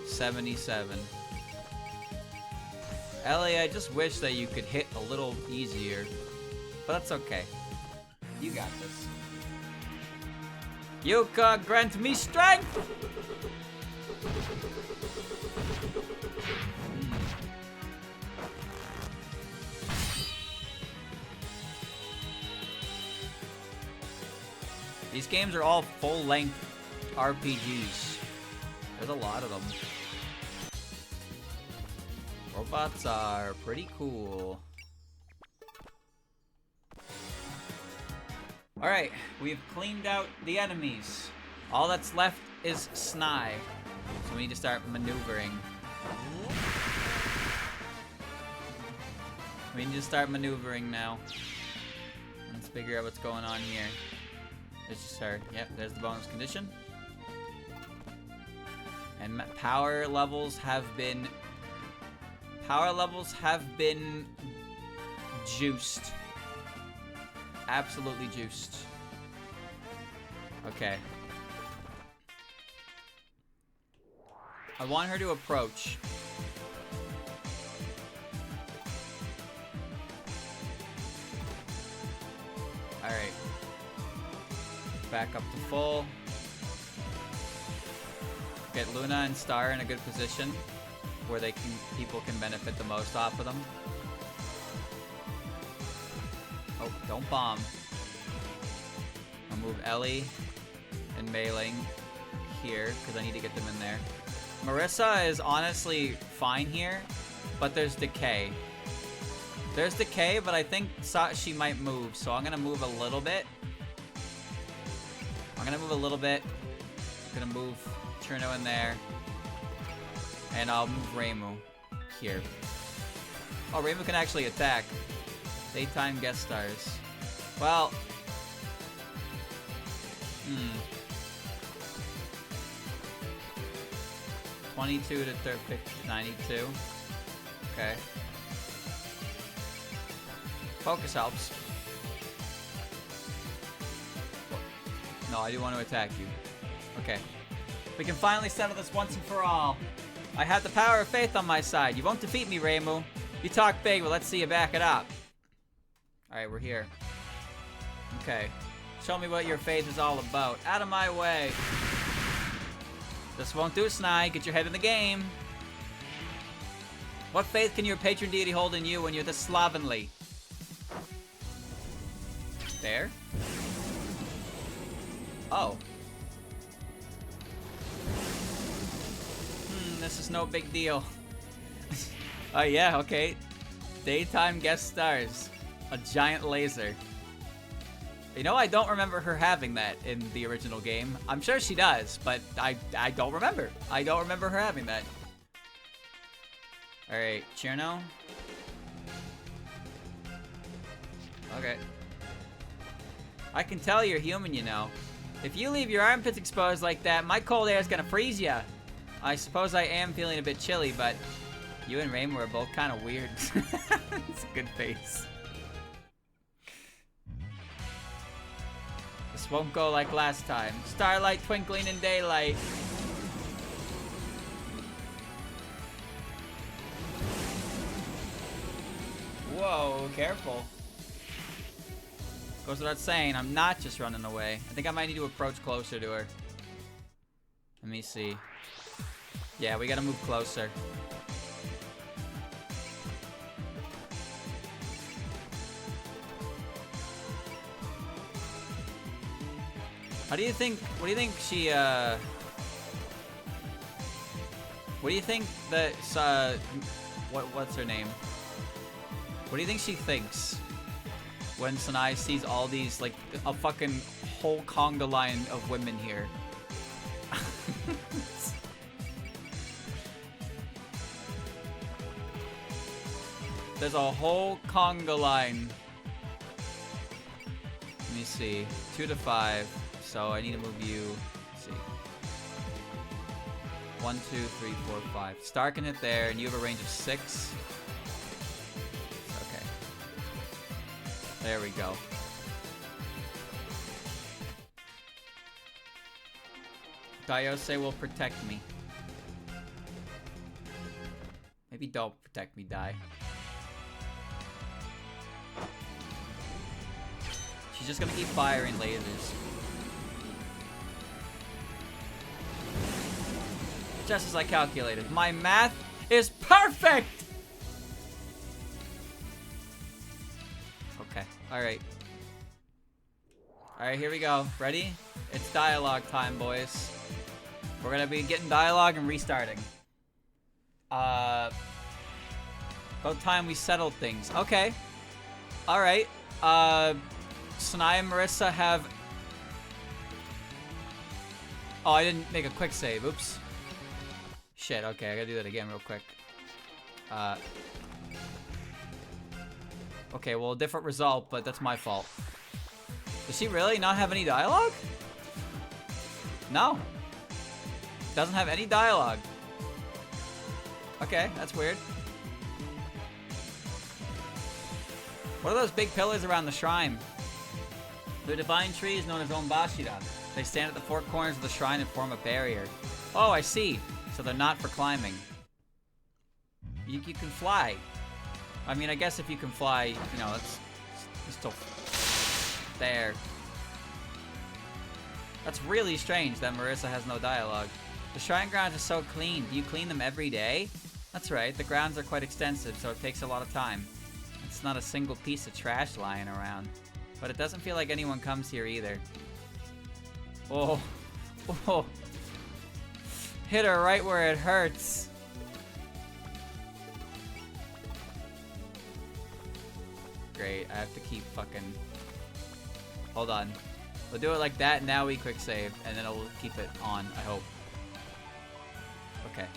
77. Ellie, I just wish that you could hit a little easier. But that's okay. You got this. Yuka, grant me strength! These games are all full-length RPGs. There's a lot of them. Robots are pretty cool. Alright, we've cleaned out the enemies. All that's left is Snae. So we need to start maneuvering. We need to start maneuvering now. Let's figure out what's going on here. It's just her. Yep, there's the bonus condition. And power levels have been juiced. Absolutely juiced. Okay. I want her to approach. Alright. Back up to full. Get Luna and Star in a good position where people can benefit the most off of them. Oh, don't bomb. I'll move Ellie and Mei Ling here because I need to get them in there. Marissa is honestly fine here, but there's Decay. There's Decay, but I think she might move, so I'm gonna move a little bit. I'm gonna move Cherno in there. And I'll move Reimu here. Oh, Reimu can actually attack. Daytime guest stars. Well. 22 to 92. Okay. Focus helps. No, I do want to attack you. Okay. We can finally settle this once and for all. I have the power of faith on my side. You won't defeat me, Reimu. You talk big, but let's see you back it up. Alright, we're here. Okay. Show me what your faith is all about. Out of my way. This won't do, Snae. Get your head in the game. What faith can your patron deity hold in you when you're this slovenly? There? Oh. This is no big deal. Oh yeah, okay. Daytime guest stars. A giant laser. You know, I don't remember her having that in the original game. I'm sure she does, but I don't remember. I don't remember her having that. Alright, Cherno. Okay. I can tell you're human, you know. If you leave your armpits exposed like that, my cold air is gonna freeze ya. I suppose I am feeling a bit chilly, but you and Reimu are both kind of weird. It's a good face. This won't go like last time. Starlight twinkling in daylight. Whoa, careful. Goes without saying, I'm not just running away. I think I might need to approach closer to her. Let me see. Yeah, we gotta move closer. What do you think she, what do you think that, what's her name? What do you think she thinks when Snae sees all these, like, a fucking whole conga line of women here? There's a whole conga line. Let me see. 2 to 5. So I need to move you. Let's see. 1, 2, 3, 4, 5. Star can hit there, and you have a range of 6. Okay. There we go. Daiose will protect me. Maybe don't protect me, Dai. She's just gonna keep firing lasers. Just as I calculated. My math is perfect! Okay, alright. Alright, here we go. Ready? It's dialogue time, boys. We're gonna be getting dialogue and restarting. About time we settled things. Okay. Alright. Snae and Marissa have... Oh, I didn't make a quick save. Oops. Shit, okay, I gotta do that again real quick. Okay, well, a different result, but that's my fault. Does she really not have any dialogue? No. Doesn't have any dialogue. Okay, that's weird. What are those big pillars around the shrine? The divine tree is known as Onbashira. They stand at the four corners of the shrine and form a barrier. Oh, I see. So they're not for climbing. You can fly. I mean, I guess if you can fly, you know, it's still there. That's really strange that Marissa has no dialogue. The shrine grounds are so clean. Do you clean them every day? That's right. The grounds are quite extensive, so it takes a lot of time. It's not a single piece of trash lying around. But it doesn't feel like anyone comes here either. Oh. Oh. Hit her right where it hurts. Great, I have to keep fucking... Hold on. We'll do it like that, now we quick save, and then it'll keep it on, I hope. Okay.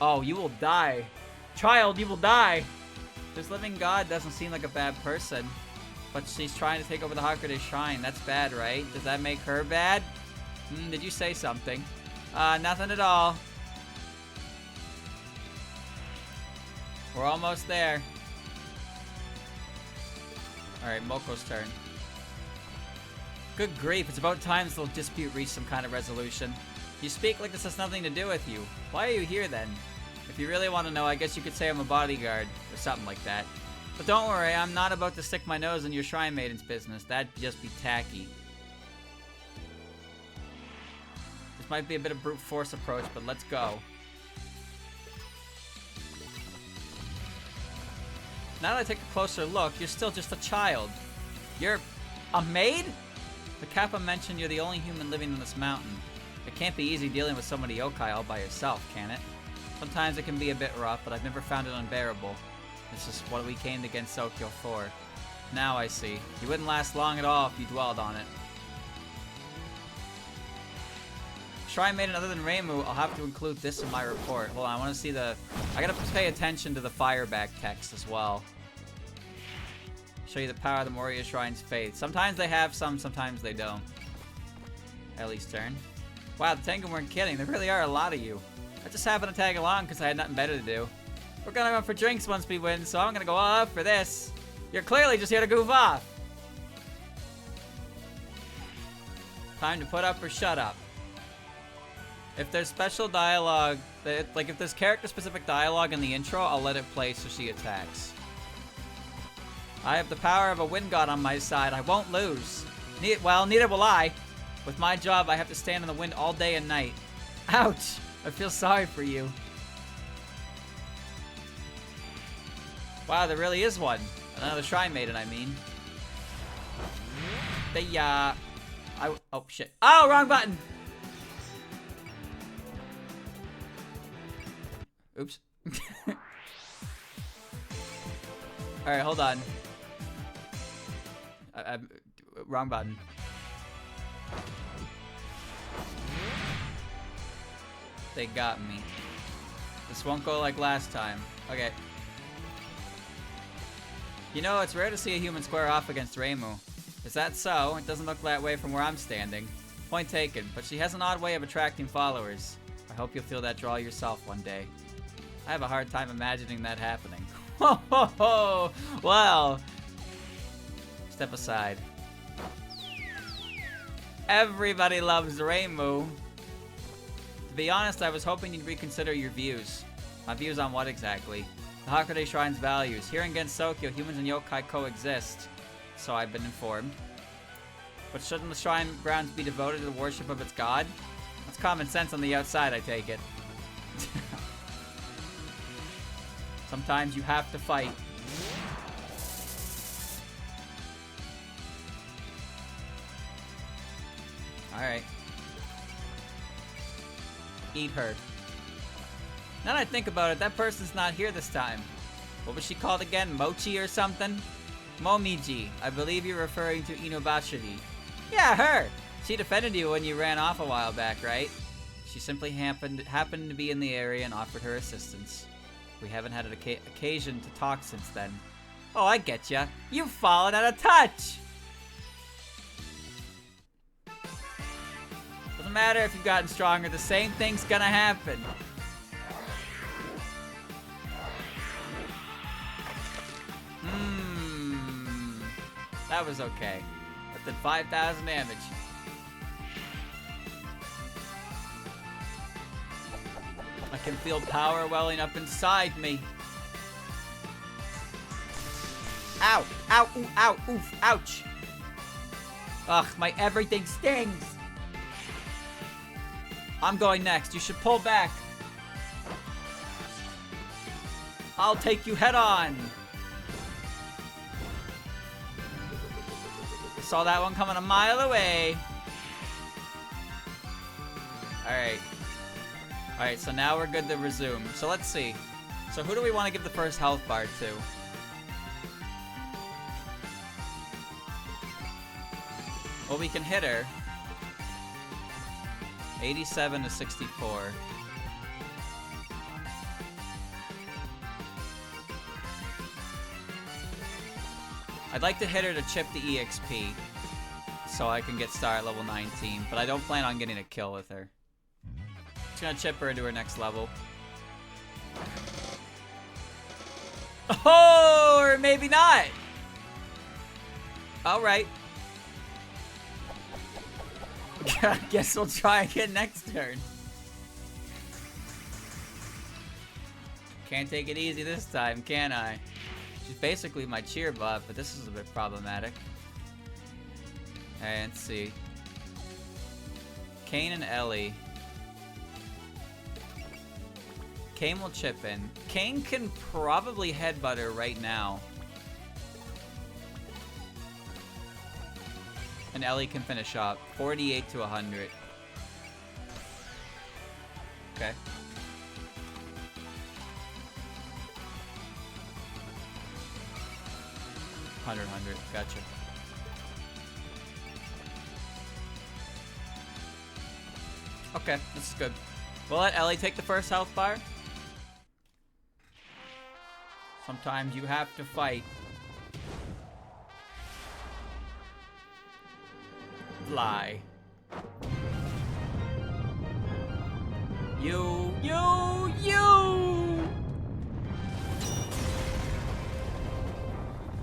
Oh, you will die. Child, you will die! This living god doesn't seem like a bad person. But she's trying to take over the Hakurei Shrine. That's bad, right? Does that make her bad? Did you say something? Nothing at all. We're almost there. Alright, Moko's turn. Good grief, it's about time this little dispute reached some kind of resolution. You speak like this has nothing to do with you. Why are you here then? If you really want to know, I guess you could say I'm a bodyguard, or something like that. But don't worry, I'm not about to stick my nose in your Shrine Maiden's business. That'd just be tacky. This might be a bit of brute force approach, but let's go. Now that I take a closer look, you're still just a child. You're a maid? The Kappa mentioned you're the only human living in this mountain. It can't be easy dealing with so many yokai all by yourself, can it? Sometimes it can be a bit rough, but I've never found it unbearable. This is what we came against Sokyo for. Now I see. You wouldn't last long at all if you dwelled on it. Shrine Maiden other than Reimu, I'll have to include this in my report. Hold on, I want to see the... I gotta pay attention to the fireback text as well. Show you the power of the Moria Shrine's faith. Sometimes they have some, sometimes they don't. Ellie's turn. Wow, the Tengu weren't kidding. There really are a lot of you. I just happened to tag along because I had nothing better to do. We're gonna go for drinks once we win, so I'm gonna go all out for this. You're clearly just here to goof off. Time to put up or shut up. If there's special dialogue, like if there's character-specific dialogue in the intro, I'll let it play so she attacks. I have the power of a wind god on my side. I won't lose. Well, neither will I. With my job, I have to stand in the wind all day and night. Ouch! I feel sorry for you. Wow, there really is one. Another Shrine Maiden, I mean. Oh, shit. Oh, wrong button! Oops. Alright, hold on. Wrong button. They got me. This won't go like last time. Okay. You know, it's rare to see a human square off against Reimu. Is that so? It doesn't look that way from where I'm standing. Point taken, but she has an odd way of attracting followers. I hope you'll feel that draw yourself one day. I have a hard time imagining that happening. Ho ho ho! Well, step aside. Everybody loves Reimu. To be honest, I was hoping you'd reconsider your views. My views on what exactly? The Hakurei Shrine's values. Here in Gensokyo, humans and yokai coexist. So I've been informed. But shouldn't the shrine grounds be devoted to the worship of its god? That's common sense on the outside, I take it. Sometimes you have to fight. Alright. Eat her. Now that I think about it, that person's not here this time. What was she called again? Mochi or something? Momiji. I believe you're referring to Inobashiri. Yeah, her! She defended you when you ran off a while back, right? She simply happened to be in the area and offered her assistance. We haven't had an occasion to talk since then. Oh, I get ya. You've fallen out of touch! Doesn't Doesn't matter if you've gotten stronger, the same thing's gonna happen. That was okay. That did 5,000 damage. I can feel power welling up inside me. Ow! Ow! Ooh! Ow! Oof! Ouch! Ugh, my everything stings! I'm going next. You should pull back. I'll take you head on. Saw that one coming a mile away. Alright. Alright, so now we're good to resume. So let's see. So who do we want to give the first health bar to? Well, we can hit her. 87 to 64. I'd like to hit her to chip the EXP so I can get star at level 19, but I don't plan on getting a kill with her. Just gonna chip her to her next level. Oh, or maybe not. Alright. Guess we'll try again next turn. Can't take it easy this time, can I? She's basically my cheer buff, but this is a bit problematic. Alright, let's see. Kane and Ellie. Kane will chip in. Kane can probably headbutt her right now. And Ellie can finish up. 48 to 100. Okay. 100. Gotcha. Okay, this is good. We'll let Ellie take the first health bar. Sometimes you have to fight. Fly. You!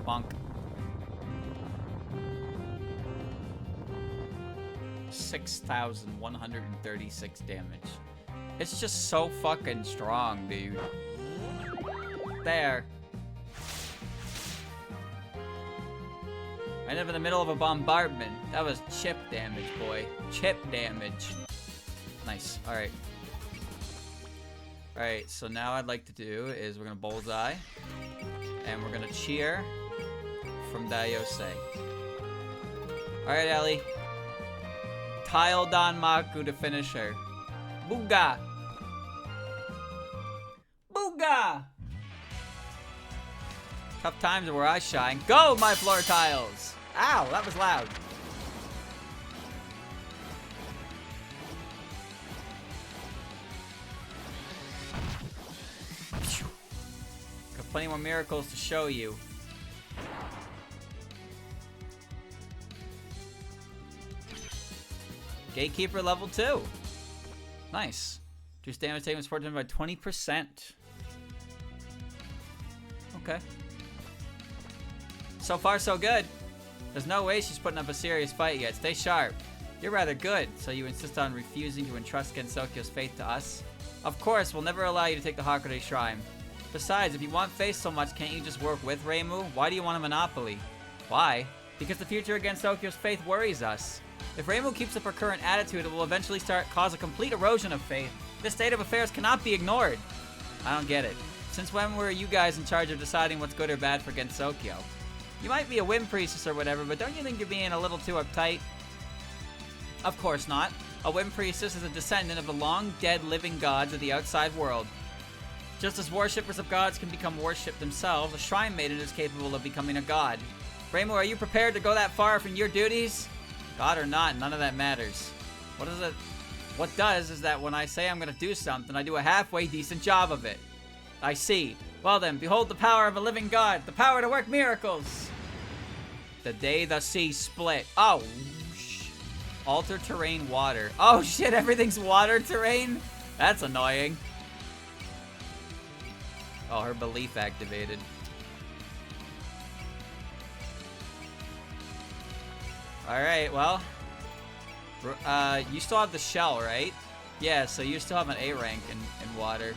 Bonk. 6,136 damage. It's just so fucking strong, dude. There. Right up in the middle of a bombardment. That was chip damage, boy. Chip damage. Nice. Alright. Alright, so now I'd like to do is we're gonna bullseye. And we're gonna cheer from Daiose. Alright, Ellie. Tile Don Maku to finish her. Booga! Booga! Tough times are where I shine. Go, my floor tiles! Ow, that was loud. Got plenty more miracles to show you. Gatekeeper level 2. Nice. Reduce damage taken with support by 20%. Okay. So far, so good. There's no way she's putting up a serious fight yet. Stay sharp. You're rather good, so you insist on refusing to entrust Gensokyo's faith to us? Of course, we'll never allow you to take the Hakurei Shrine. Besides, if you want faith so much, can't you just work with Reimu? Why do you want a monopoly? Why? Because the future of Gensokyo's faith worries us. If Reimu keeps up her current attitude, it will eventually cause a complete erosion of faith. This state of affairs cannot be ignored. I don't get it. Since when were you guys in charge of deciding what's good or bad for Gensokyo? You might be a whim priestess or whatever, but don't you think you're being a little too uptight? Of course not. A whim priestess is a descendant of the long-dead living gods of the outside world. Just as worshippers of gods can become worshipped themselves, a shrine maiden is capable of becoming a god. Reimu, are you prepared to go that far from your duties? God or not, none of that matters. What is it? What does is that when I say I'm gonna do something, I do a halfway decent job of it. I see. Well then, behold the power of a living god, the power to work miracles. The day the sea split. Oh, Alter terrain water. Oh shit, everything's water terrain? That's annoying. Oh, her belief activated. Alright, well. You still have the shell, right? Yeah, so you still have an A rank in water.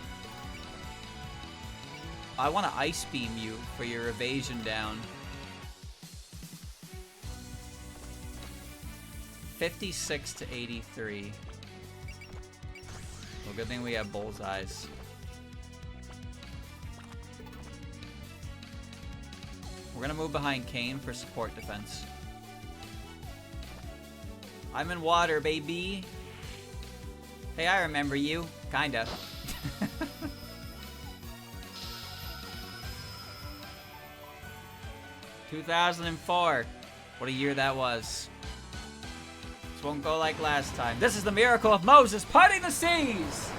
I want to ice beam you for your evasion down. 56 to 83. Well, good thing we have bullseyes. We're gonna move behind Kane for support defense. I'm in water, baby. Hey, I remember you. Kinda. 2004. What a year that was. This won't go like last time. This is the miracle of Moses parting the seas!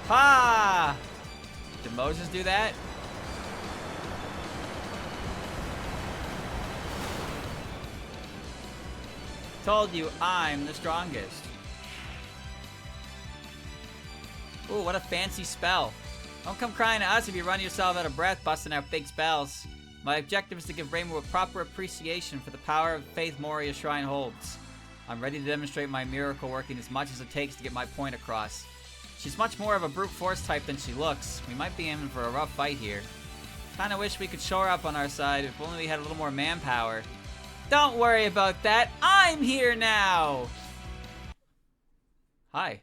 Ha! Did Moses do that? Told you, I'm the strongest. Ooh, what a fancy spell. Don't come crying to us if you run yourself out of breath busting out big spells. My objective is to give Rainbow a proper appreciation for the power of faith Moria's shrine holds. I'm ready to demonstrate my miracle working as much as it takes to get my point across. She's much more of a brute force type than she looks. We might be aiming for a rough fight here. Kinda wish we could shore up on our side if only we had a little more manpower. Don't worry about that. I'm here now! Hi.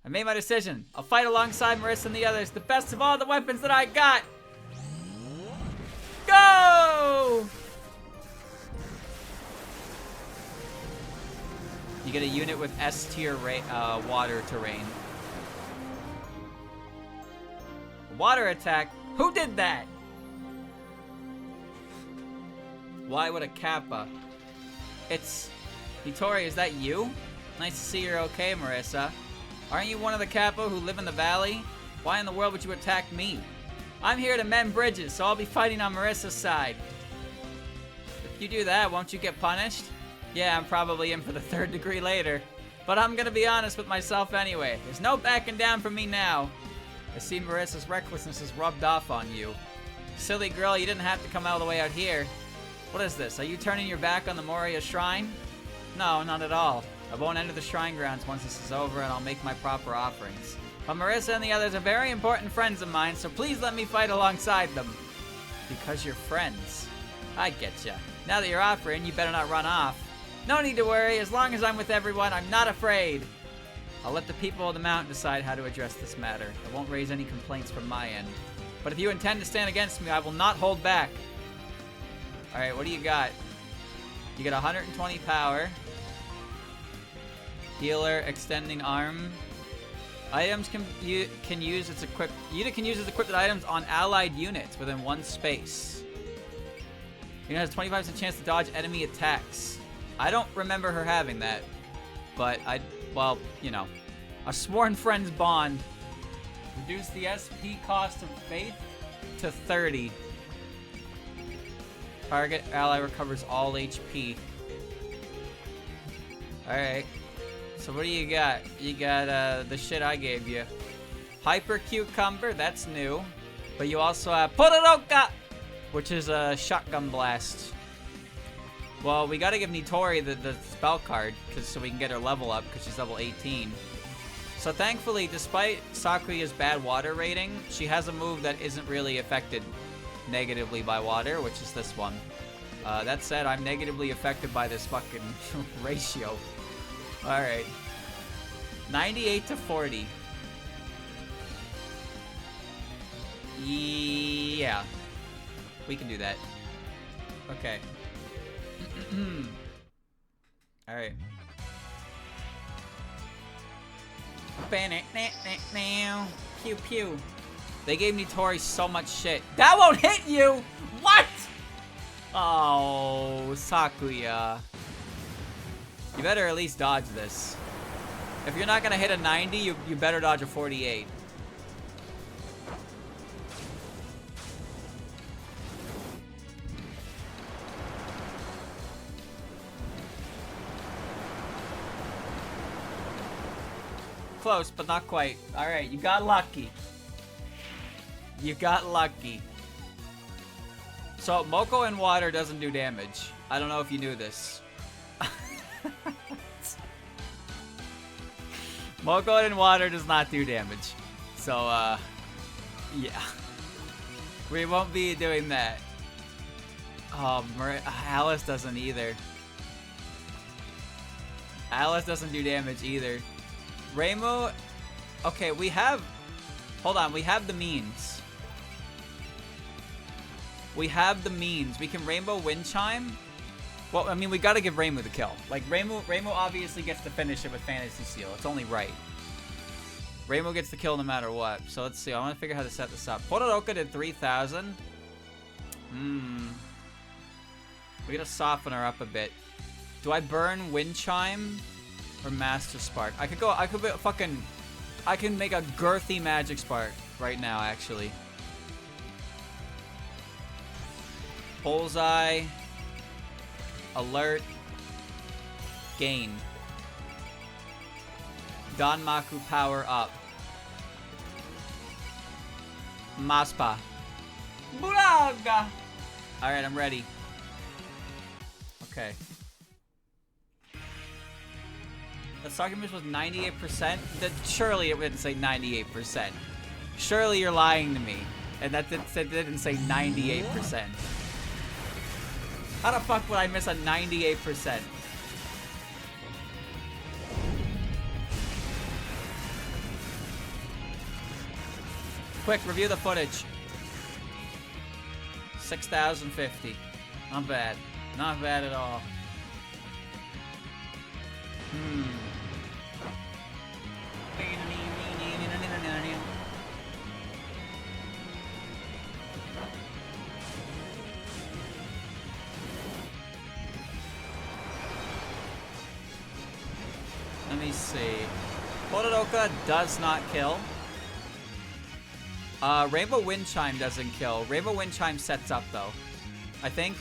I made my decision. I'll fight alongside Marissa and the others. The best of all the weapons that I got. Go! You get a unit with S tier water terrain. Water attack? Who did that? Why would a Kappa? It's... Hitori, is that you? Nice to see you're okay, Marissa. Aren't you one of the Kappa who live in the valley? Why in the world would you attack me? I'm here to mend bridges, so I'll be fighting on Marissa's side. If you do that, won't you get punished? Yeah, I'm probably in for the 3rd degree later. But I'm gonna be honest with myself anyway. There's no backing down from me now. I see Marissa's recklessness has rubbed off on you. Silly girl, you didn't have to come all the way out here. What is this? Are you turning your back on the Moria Shrine? No, not at all. I won't enter the shrine grounds once this is over, and I'll make my proper offerings. But Marissa and the others are very important friends of mine, so please let me fight alongside them. Because you're friends. I getcha. Now that you're offering, you better not run off. No need to worry. As long as I'm with everyone, I'm not afraid. I'll let the people of the mountain decide how to address this matter. I won't raise any complaints from my end. But if you intend to stand against me, I will not hold back. Alright, what do you got? You get 120 power. Healer, extending arm. Items can use its equipped. Unit can use its equipped items on allied units within one space. Unit has 25% chance to dodge enemy attacks. I don't remember her having that, but well, you know, a sworn friends bond. Reduce the SP cost of faith to 30. Target ally recovers all HP. Alright. So what do you got? You got the shit I gave you. Hyper Cucumber, that's new. But you also have Pororoka, which is a shotgun blast. Well, we gotta give Nitori the spell card so we can get her level up because she's level 18. So thankfully, despite Sakuya's bad water rating, she has a move that isn't really affected negatively by water, which is this one. That said, I'm negatively affected by this fucking ratio. Alright. 98 to 40. Yeah. We can do that. Okay. Alright. Pew pew. They gave Nitori so much shit. That won't hit you! What? Oh, Sakuya. You better at least dodge this. If you're not gonna hit a 90, you better dodge a 48. close, but not quite. Alright, you got lucky. You got lucky. So, Moko in water doesn't do damage. I don't know if you knew this. Moko in water does not do damage. So, yeah. We won't be doing that. Oh, Alice doesn't either. Alice doesn't do damage either. Reimu... Okay, we have... Hold on, we have the means. We have the means. We can Rainbow Wind Chime. Well, I mean, we gotta give Reimu the kill. Like, Reimu obviously gets to finish it with Fantasy Seal. It's only right. Reimu gets the kill no matter what. So let's see. I want to figure out how to set this up. Pororoka did 3,000. We gotta soften her up a bit. Do I burn Wind Chime or Master Spark? I could be fucking... I can make a girthy Magic Spark right now, actually. Bullseye. Alert. Gain. Danmaku power up. Maspa. Bulaga! Alright, I'm ready. Okay. The Sakumish was 98%? Surely it wouldn't say 98%. Surely you're lying to me. And that didn't say 98%. How the fuck would I miss a 98%? Quick, review the footage. 6,050. Not bad. Not bad at all. Let me see. Pororoka does not kill. Rainbow Wind Chime doesn't kill. Rainbow Wind Chime sets up, though. I think.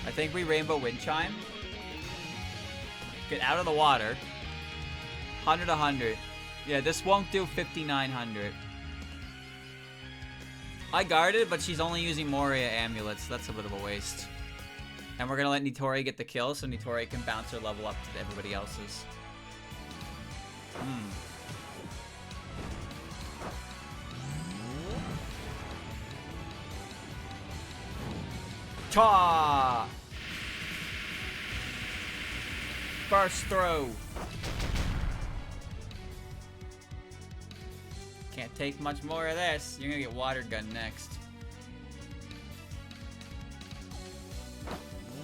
I think we Rainbow Wind Chime. Get out of the water. 100, 100. Yeah, this won't do 5,900. I guarded, but she's only using Moria amulets. That's a bit of a waste. And we're gonna let Nitori get the kill, so Nitori can bounce her level up to everybody else's. Cha! Burst through. Can't take much more of this. You're gonna get Water Gun next.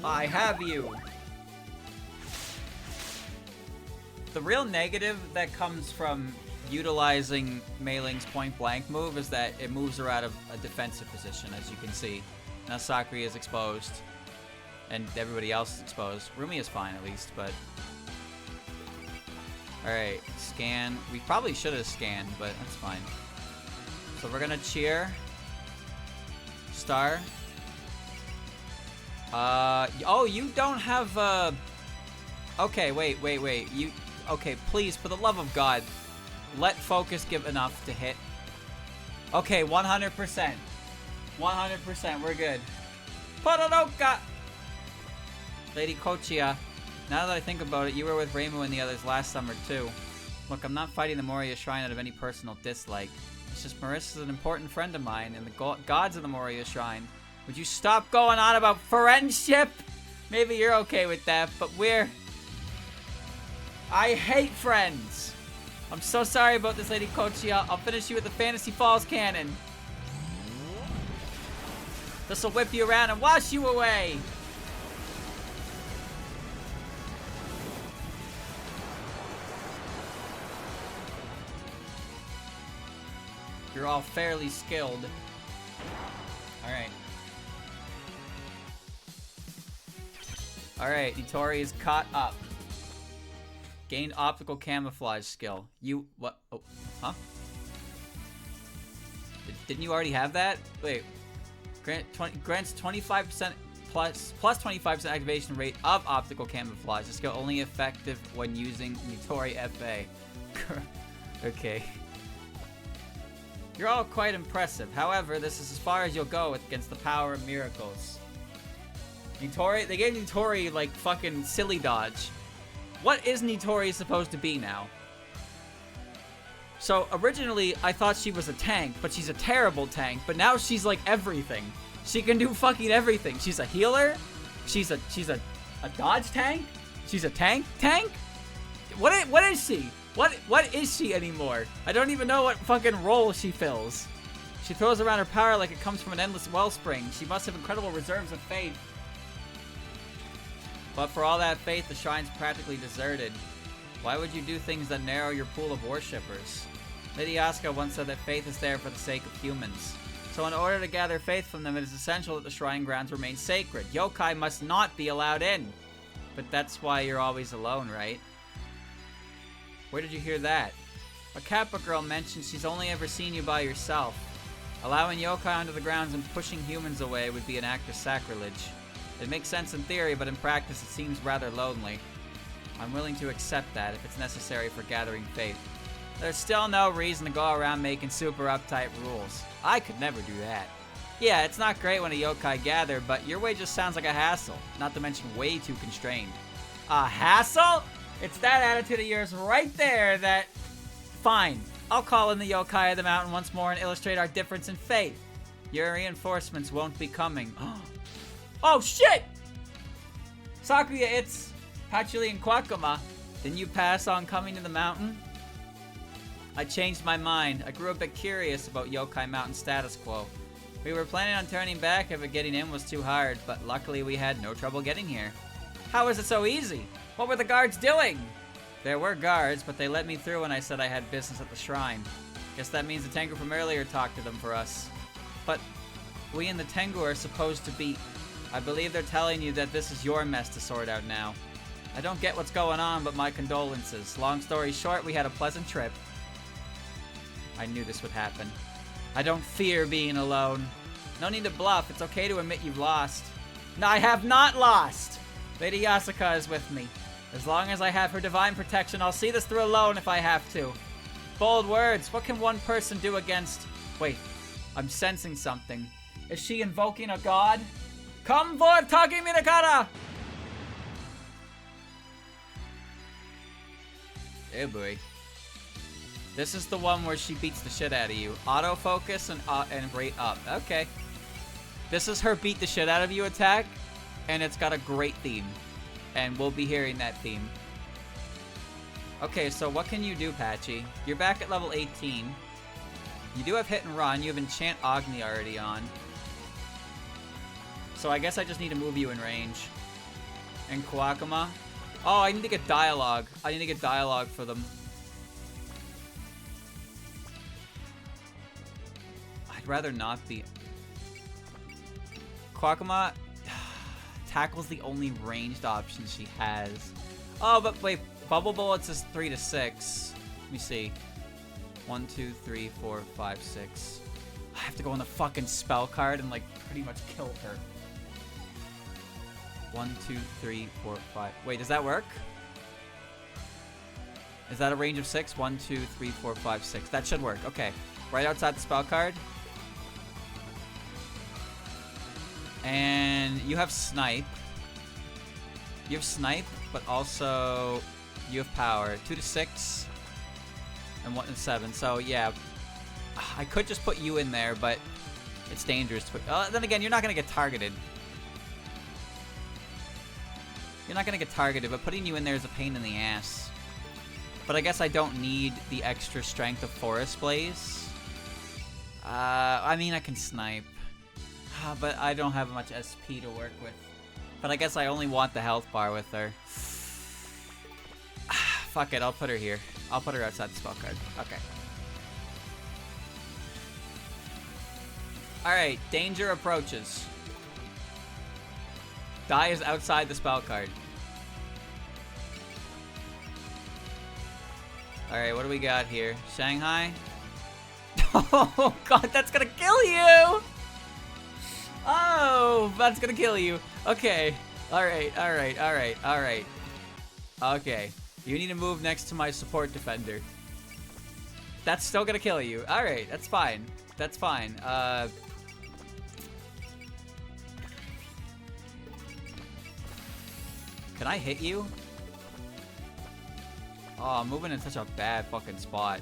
I have you. The real negative that comes from utilizing Mei Ling's point blank move is that it moves her out of a defensive position, as you can see. Now Sakura is exposed, and everybody else is exposed. Rumi is fine at least, but... Alright, scan. We probably should have scanned, but that's fine. So we're gonna cheer. Star. Oh, you don't have, Okay, wait. You... Okay, please, for the love of God, let focus give enough to hit. Okay, 100%. 100%, we're good. Pororoka! Lady Kochia, now that I think about it, you were with Reimu and the others last summer, too. Look, I'm not fighting the Moria Shrine out of any personal dislike. It's just Marissa's an important friend of mine, and the gods of the Moria Shrine. Would you stop going on about friendship? Maybe you're okay with that, but I hate friends. I'm so sorry about this, Lady Kochia. I'll finish you with the Fantasy Falls cannon. This'll whip you around and wash you away. You're all fairly skilled. Alright. Alright, Nitori is caught up. Gained optical camouflage skill. What? Oh, huh? Didn't you already have that? Wait. Grants 25%. plus 25% activation rate of optical camouflage. This skill only effective when using Nitori FA. Okay. You're all quite impressive. However, this is as far as you'll go against the power of miracles. Nitori, they gave Nitori like fucking silly dodge. What is Nitori supposed to be now? So originally I thought she was a tank, but she's a terrible tank. But now she's like everything. She can do fucking everything. She's a healer. She's a dodge tank. She's a tank. What is she? What is she anymore? I don't even know what fucking role she fills. She throws around her power like it comes from an endless wellspring. She must have incredible reserves of faith. But for all that faith, the shrine's practically deserted. Why would you do things that narrow your pool of worshippers? Lady Asuka once said that faith is there for the sake of humans. So in order to gather faith from them, it is essential that the shrine grounds remain sacred. Yokai must not be allowed in. But that's why you're always alone, right? Where did you hear that? A Kappa girl mentioned she's only ever seen you by yourself. Allowing yokai onto the grounds and pushing humans away would be an act of sacrilege. It makes sense in theory, but in practice it seems rather lonely. I'm willing to accept that if it's necessary for gathering faith. There's still no reason to go around making super uptight rules. I could never do that. Yeah, it's not great when a yokai gather, but your way just sounds like a hassle, not to mention way too constrained. A hassle? It's that attitude of yours right there that... Fine, I'll call in the yokai of the mountain once more and illustrate our difference in faith. Your reinforcements won't be coming. Oh shit! Sakuya, it's Patchouli and Kwakama. Didn't you pass on coming to the mountain? I changed my mind. I grew a bit curious about Yokai Mountain status quo. We were planning on turning back if getting in was too hard, but luckily we had no trouble getting here. How was it so easy? What were the guards doing? There were guards, but they let me through when I said I had business at the shrine. Guess that means the Tengu from earlier talked to them for us. But we and the Tengu are supposed to be... I believe they're telling you that this is your mess to sort out now. I don't get what's going on, but my condolences. Long story short, we had a pleasant trip. I knew this would happen. I don't fear being alone. No need to bluff. It's okay to admit you've lost. No, I have not lost! Lady Asuka is with me. As long as I have her divine protection, I'll see this through alone if I have to. Bold words. What can one person do against... Wait. I'm sensing something. Is she invoking a god? Come forth, Taki Minakata! Oh boy. This is the one where she beats the shit out of you. Autofocus and rate up. Okay. This is her beat the shit out of you attack, and it's got a great theme. And we'll be hearing that theme. Okay, so what can you do, Patchy? You're back at level 18. You do have hit and run. You have Enchant Agni already on. So I guess I just need to move you in range. And Kwakama. Oh, I need to get dialogue. I need to get dialogue for them. I'd rather not be... Kwakama tackles the only ranged option she has. Oh, but wait. Bubble Bullets is 3 to 6. Let me see. 1, 2, 3, 4, 5, 6. I have to go on the fucking spell card and, like, pretty much kill her. 1, 2, 3, 4, 5. Wait, does that work? Is that a range of 6? 1, 2, 3, 4, 5, 6. That should work. Okay. Right outside the spell card. And you have Snipe. You have Snipe, but also you have Power. 2 to 6. And 1 to 7. So, yeah. I could just put you in there, but it's dangerous to put... then again, you're not going to get targeted. You're not going to get targeted, but putting you in there is a pain in the ass. But I guess I don't need the extra strength of Forest Blaze. I mean, I can snipe. But I don't have much SP to work with. But I guess I only want the health bar with her. Fuck it, I'll put her here. I'll put her outside the spell card. Okay. Alright, danger approaches. Die is outside the spell card. Alright, what do we got here? Shanghai? Oh god, that's gonna kill you! Oh, that's gonna kill you. Okay. Alright, alright, alright, alright. Okay. You need to move next to my support defender. That's still gonna kill you. Alright, that's fine. That's fine. Can I hit you? Oh, I'm moving in such a bad fucking spot.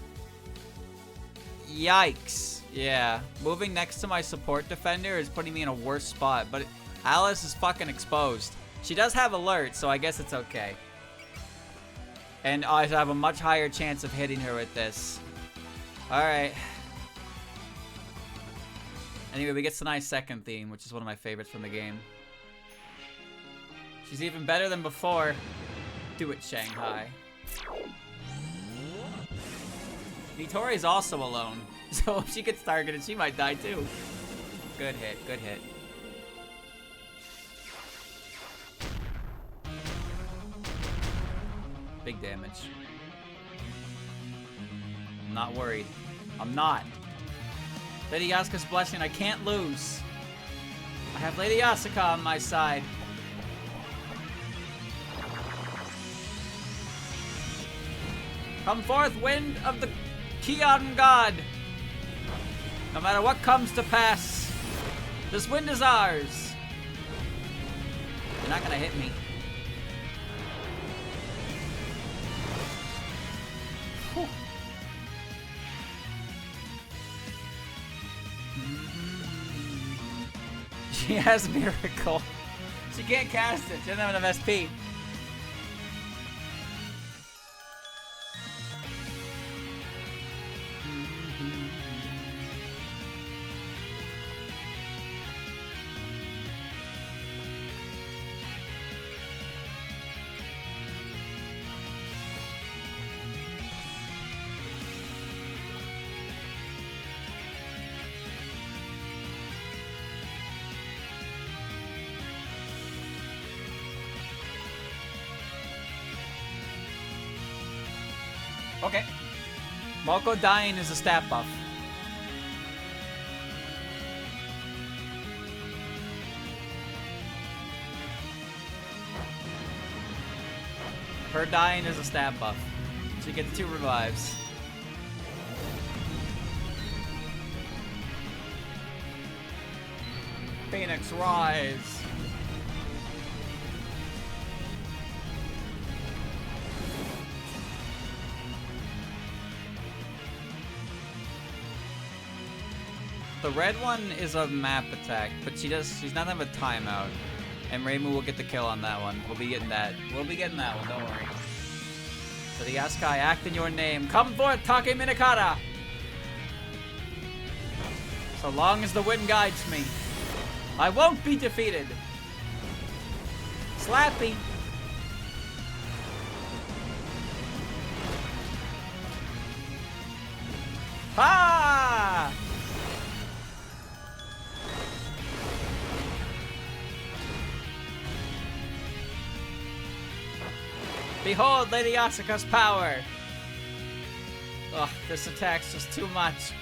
Yikes. Yeah. Moving next to my support defender is putting me in a worse spot, but Alice is fucking exposed. She does have alert, so I guess it's okay. And I have a much higher chance of hitting her with this. Alright. Anyway, we get Snae's second theme, which is one of my favorites from the game. She's even better than before. Do it, Shanghai. Nitori's also alone, so if she gets targeted, she might die too. Good hit, good hit. Big damage. I'm not worried. I'm not. Lady Yasuka's blessing, I can't lose. I have Lady Yasuka on my side. Come forth, wind of the Kion God. No matter what comes to pass, this wind is ours. You're not gonna hit me. Whew. She has Miracle. She can't cast it. She doesn't have enough SP. Okay. Moko dying is a stat buff. Her dying is a stat buff. She gets 2 revives. Phoenix Rise. The red one is a map attack, but she's not having a timeout. And Reimu will get the kill on that one. We'll be getting that. We'll be getting that one, don't worry. So the Yasukai, act in your name. Come forth, Take Minakata! So long as the wind guides me, I won't be defeated. Slappy. Ha! Behold Lady Yasuka's power! Ugh, this attack's just too much.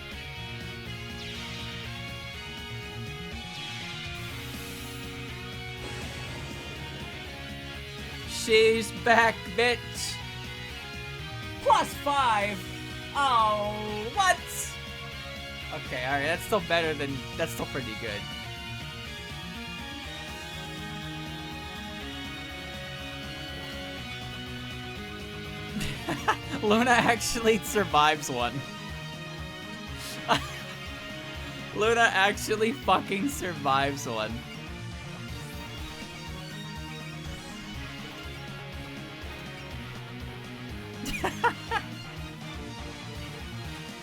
She's back, bitch! +5! Oh, what? Okay, alright, that's still better than... That's still pretty good. Luna actually survives one. Luna actually fucking survives one.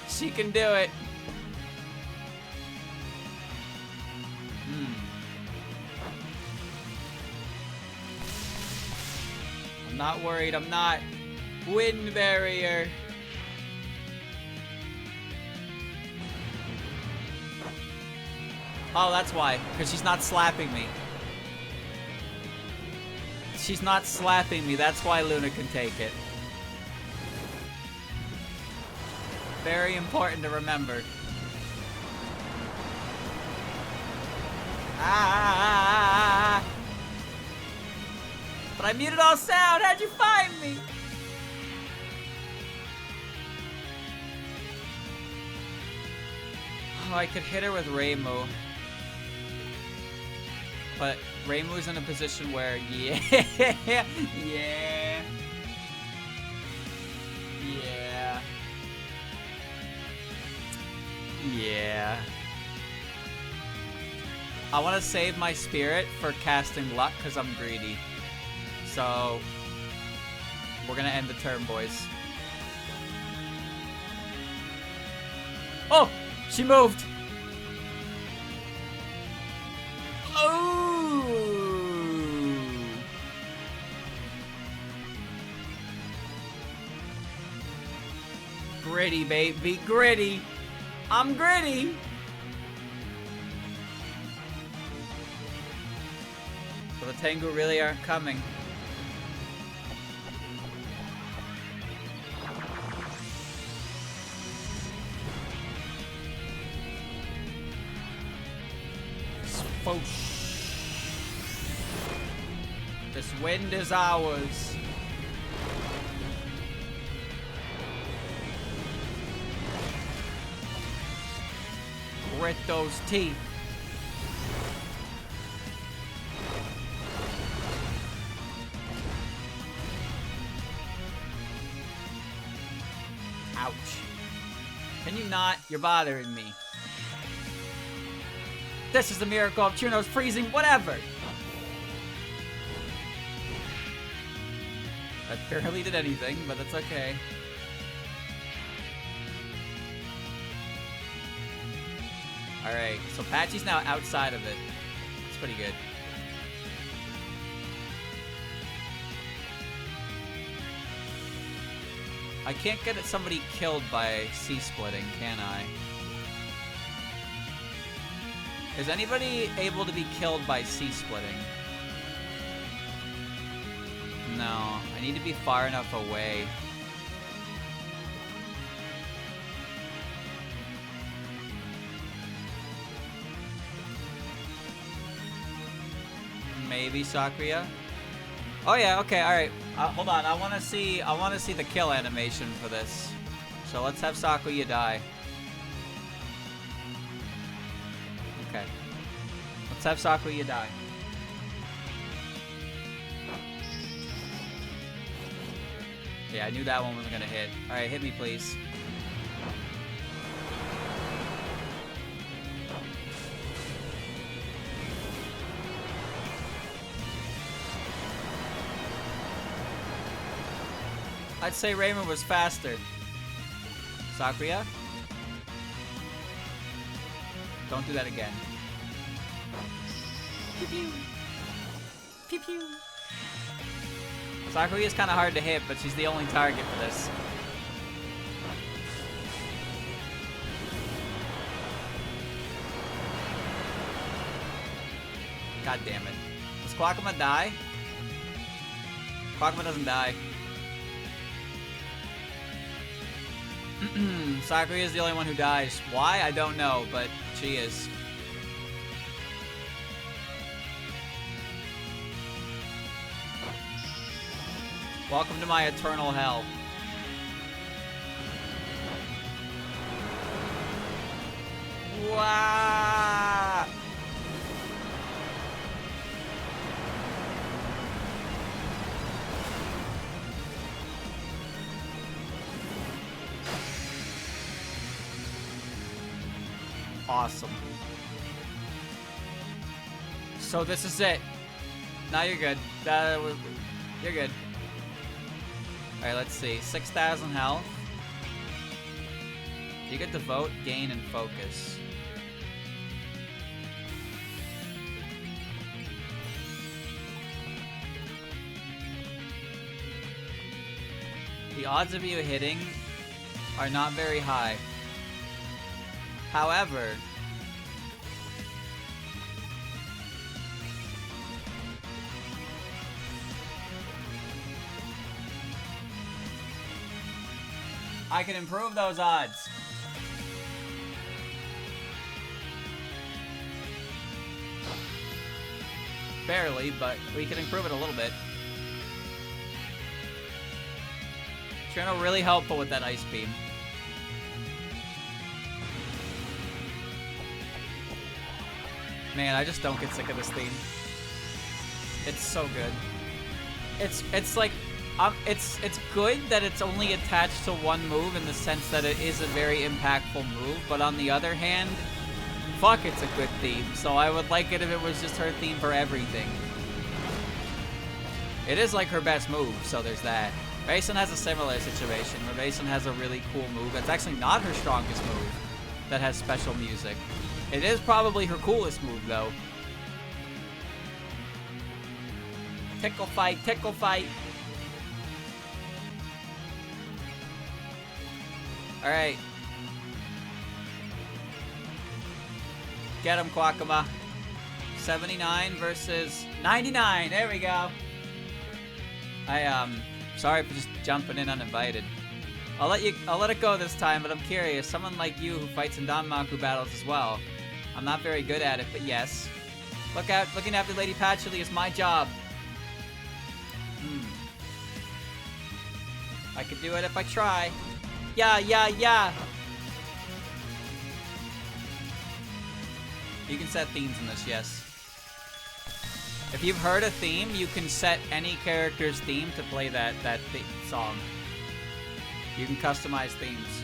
She can do it. I'm not worried, I'm not. Wind barrier. Oh, that's why. Because she's not slapping me. She's not slapping me. That's why Luna can take it. Very important to remember. Ah! But I muted all sound. How'd you find me? Oh, I could hit her with Reimu. But Reimu's in a position where, yeah, yeah, yeah, yeah. I want to save my spirit for casting luck because I'm greedy. So, we're going to end the turn, boys. Oh! She moved! Oh! Gritty, baby, gritty! I'm gritty! So the Tengu really aren't coming. This wind is ours. Grit those teeth. Ouch. Can you not? You're bothering me. This is the miracle of Chuno's freezing whatever. That barely did anything, but that's okay. Alright, so Patchy's now outside of it. It's pretty good. I can't get somebody killed by C-splitting, can I? Is anybody able to be killed by C-splitting? No, I need to be far enough away. Maybe Sakuya? Oh yeah, okay, alright. Hold on, I wanna see the kill animation for this. So let's have Sakuya die. Okay. Let's have Sakuya die. Yeah, I knew that one wasn't gonna hit. Alright, hit me please. I'd say Raymond was faster. Sakuya? Don't do that again. Pew pew. Pew pew. Sakuya's kind of hard to hit, but she's the only target for this. God damn it. Does Kwakama die? Kwakama doesn't die. Sakuya is the only one who dies. Why? I don't know, but she is. Welcome to my eternal hell. Wow! Awesome. So this is it. Now you're good. You're good. Alright, let's see. 6,000 health. You get to vote, gain, and focus. The odds of you hitting are not very high. However, I can improve those odds. Barely, but we can improve it a little bit. Trino really helpful with that ice beam. Man, I just don't get sick of this theme. It's so good. It's like, it's good that it's only attached to one move in the sense that it is a very impactful move, but on the other hand, fuck, it's a good theme. So I would like it if it was just her theme for everything. It is like her best move, so there's that. Mason has a similar situation where Mason has a really cool move that's actually not her strongest move that has special music. It is probably her coolest move, though. Tickle fight, tickle fight. Alright. Get him, Quackama. 79 versus 99. There we go. Sorry for just jumping in uninvited. I'll let it go this time, but I'm curious. Someone like you who fights in Danmaku battles as well. I'm not very good at it, but yes. Look out, looking after Lady Patchouli is my job. I could do it if I try. Yeah, yeah, yeah. You can set themes in this, yes. If you've heard a theme, you can set any character's theme to play that song. You can customize themes.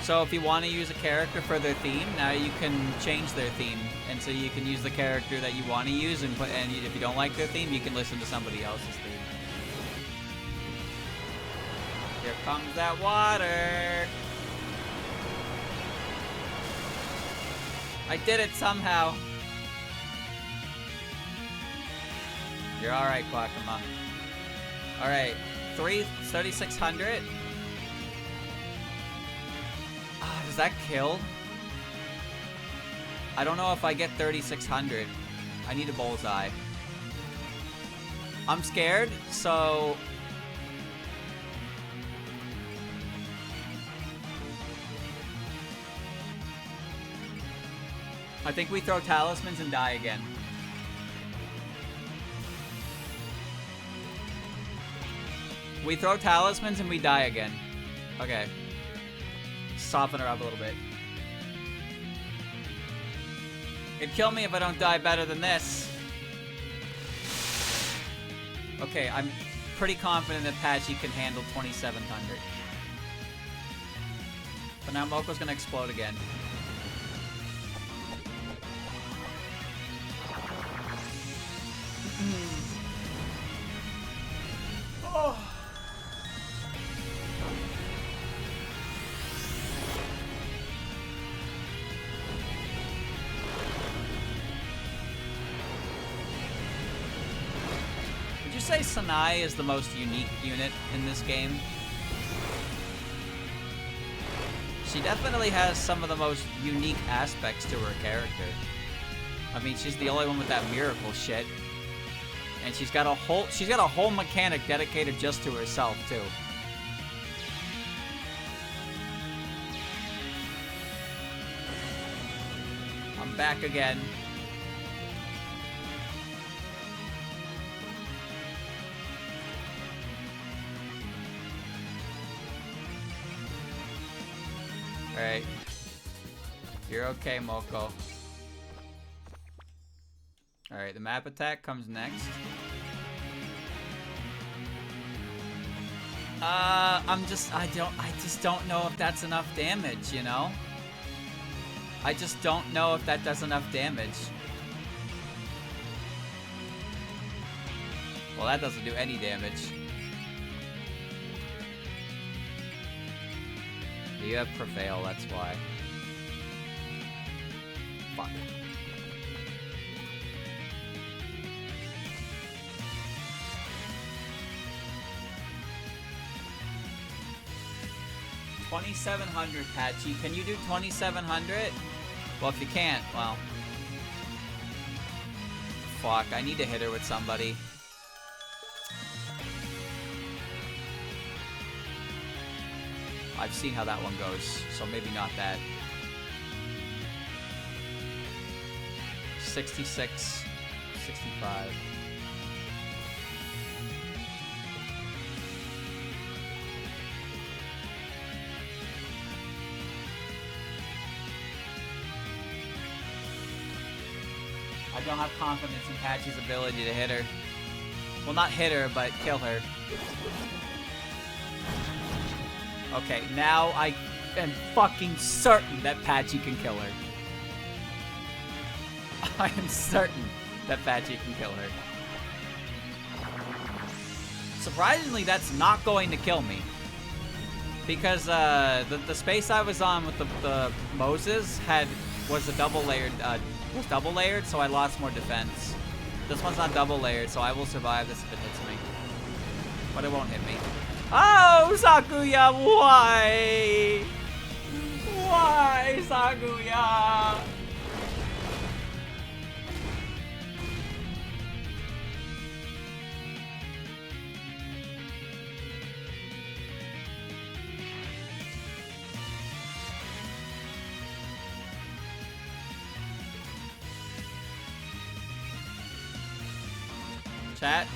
So if you want to use a character for their theme, now you can change their theme. And so you can use the character that you want to use, and if you don't like their theme, you can listen to somebody else's theme. Here comes that water. I did it somehow. You're alright, Quackama. Alright, 3,600. Ah, does that kill? I don't know if I get 3,600. I need a bullseye. I'm scared, so... I think we throw talismans and die again. We throw talismans and we die again. Okay. Soften her up a little bit. It'd kill me if I don't die better than this. Okay, I'm pretty confident that Patchy can handle 2,700. But now Moko's gonna explode again. Oh. Would you say Snae is the most unique unit in this game? She definitely has some of the most unique aspects to her character. I mean, she's the only one with that miracle shit. And she's got a whole mechanic dedicated just to herself, too. I'm back again. Alright. You're okay, Moko. Alright, the map attack comes next. I just don't know if that's enough damage, you know? I just don't know if that does enough damage. Well, that doesn't do any damage. You have Prevail, that's why. Fuck. $2,700, Patchy. Can you do 2,700? Well, if you can't, well. Fuck, I need to hit her with somebody. I've seen how that one goes, so maybe not that. 66, 65. don't have confidence in Patchy's ability to hit her. Well, not hit her, but kill her. Okay, now I am fucking certain that Patchy can kill her. I am certain that Patchy can kill her. Surprisingly, that's not going to kill me. Because the space I was on with the Moses was double layered, so I lost more defense. This one's not double layered, so I will survive this if it hits me. But it won't hit me. Oh, Sakuya, why? Why, Sakuya? Chat.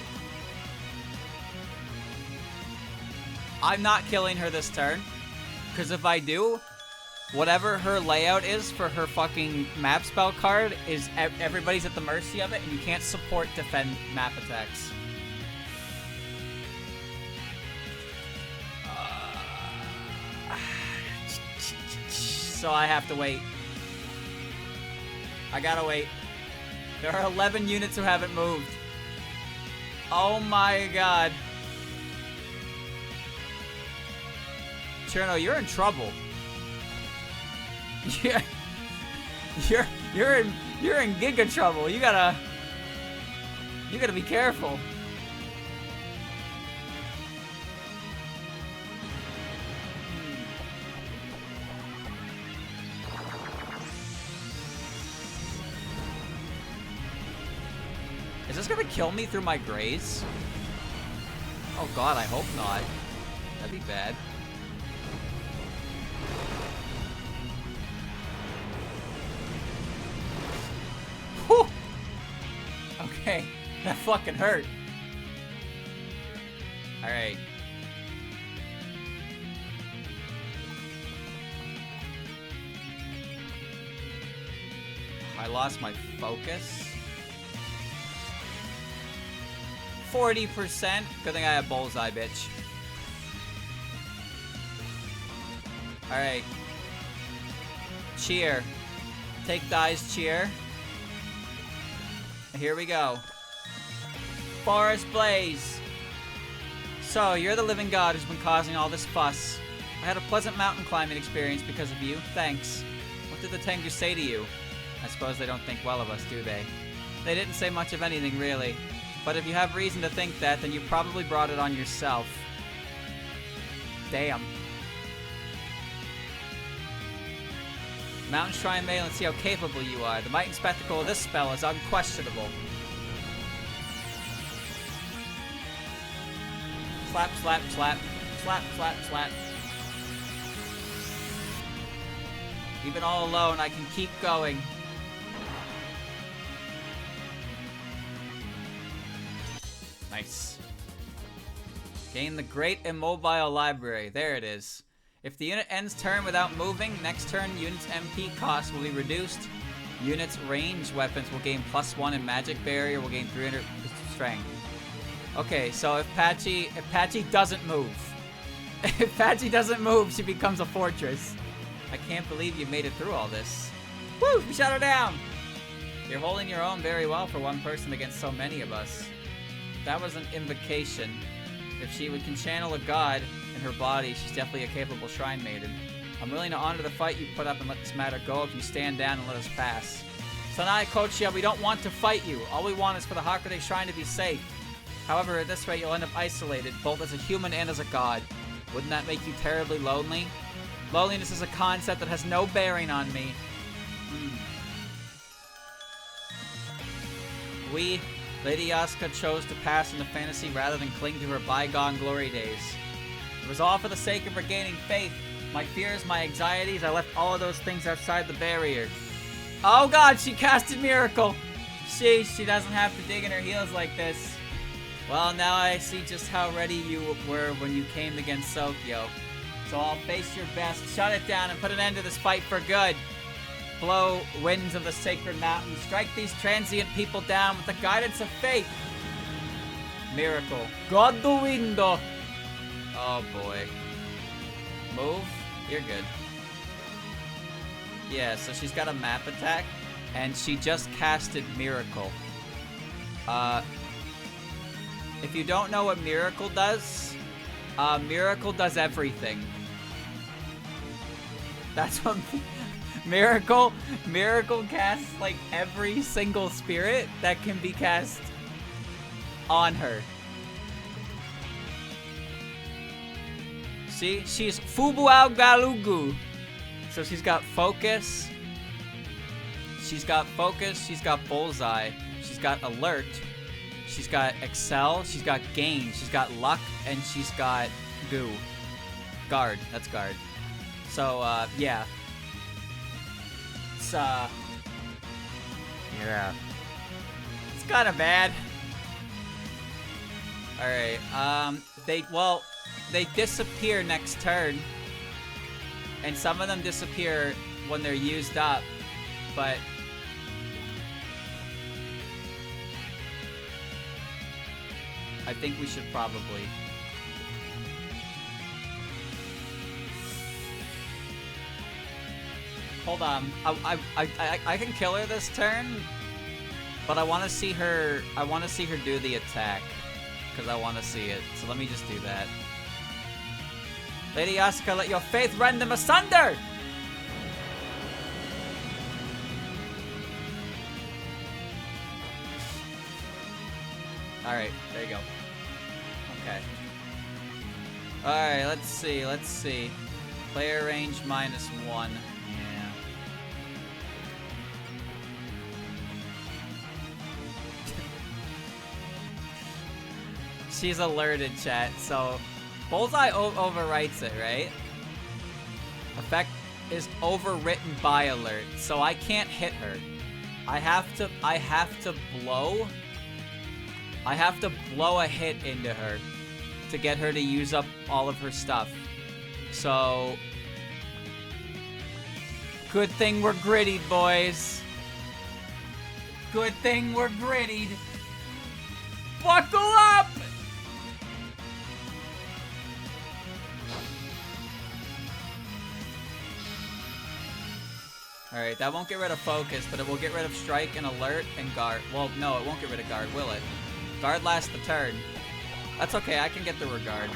I'm not killing her this turn. Because if I do, whatever her layout is for her fucking map spell card is everybody's at the mercy of it, and you can't support defend map attacks. So I have to wait. I gotta wait. There are 11 units who haven't moved. Oh my god. Cherno, you're in trouble. Yeah. You're in giga trouble. You gotta be careful. Is this gonna kill me through my graze? Oh god, I hope not. That'd be bad. Whew! Okay, that fucking hurt. Alright. I lost my focus. 40%. Good thing I have bullseye, bitch. Alright. Cheer. Take dies, cheer. Here we go. Forest Blaze. So, you're the living god who's been causing all this fuss. I had a pleasant mountain climbing experience because of you. Thanks. What did the Tengu say to you? I suppose they don't think well of us, do they? They didn't say much of anything, really. But if you have reason to think that, then you probably brought it on yourself. Damn. Mountain Shrine Maiden, let's see how capable you are. The might and spectacle of this spell is unquestionable. Slap, slap, slap. Slap, slap, slap. Even all alone, I can keep going. Nice. Gain the Great Immobile Library. There it is. If the unit ends turn without moving, next turn unit's MP cost will be reduced. Unit's ranged weapons will gain +1 and magic barrier will gain 300 strength. Okay, so if Patchy doesn't move. If Patchy doesn't move, she becomes a fortress. I can't believe you made it through all this. Woo! We shot her down! You're holding your own very well for one person against so many of us. That was an invocation. If she can channel a god in her body, she's definitely a capable shrine maiden. I'm willing to honor the fight you put up and let this matter go if you stand down and let us pass. Sanai Kochia, we don't want to fight you. All we want is for the Hakurei Shrine to be safe. However, at this rate, you'll end up isolated, both as a human and as a god. Wouldn't that make you terribly lonely? Loneliness is a concept that has no bearing on me. Lady Yasuka chose to pass into fantasy rather than cling to her bygone glory days. It was all for the sake of regaining faith. My fears, my anxieties, I left all of those things outside the barrier. Oh god, she casted Miracle! She doesn't have to dig in her heels like this. Well, now I see just how ready you were when you came against Sokyo. So I'll face your best, shut it down, and put an end to this fight for good. blow, winds of the sacred mountain. Strike these transient people down with the guidance of fate. Miracle. God the window. Oh boy. Move. You're good. Yeah, so she's got a map attack, and she just casted Miracle. If you don't know what Miracle does everything. That's what Miracle casts, like, every single spirit that can be cast on her. See? She's Fubuau Galugu. So she's got focus. She's got bullseye. She's got alert. She's got excel. She's got gain. She's got luck. And she's got goo. Guard. That's guard. So, yeah. It's, yeah. It's kind of bad. Alright, they disappear next turn. And some of them disappear when they're used up. But I think we should probably. Hold on. I can kill her this turn, but I want to see her. I want to see her do the attack because I want to see it. So let me just do that. Lady Asuka, let your faith rend them asunder! Alright, there you go. Okay. Alright, let's see. Player range -1. Yeah. She's alerted, chat, so Bullseye overwrites it, right? Effect is overwritten by alert, so I can't hit her. I have to blow a hit into her to get her to use up all of her stuff. So good thing we're grittied, boys. Good thing we're grittied. Buckle up! Alright, that won't get rid of focus, but it will get rid of strike and alert and guard. Well, no, it won't get rid of guard, will it? Guard lasts the turn. That's okay, I can get the regard.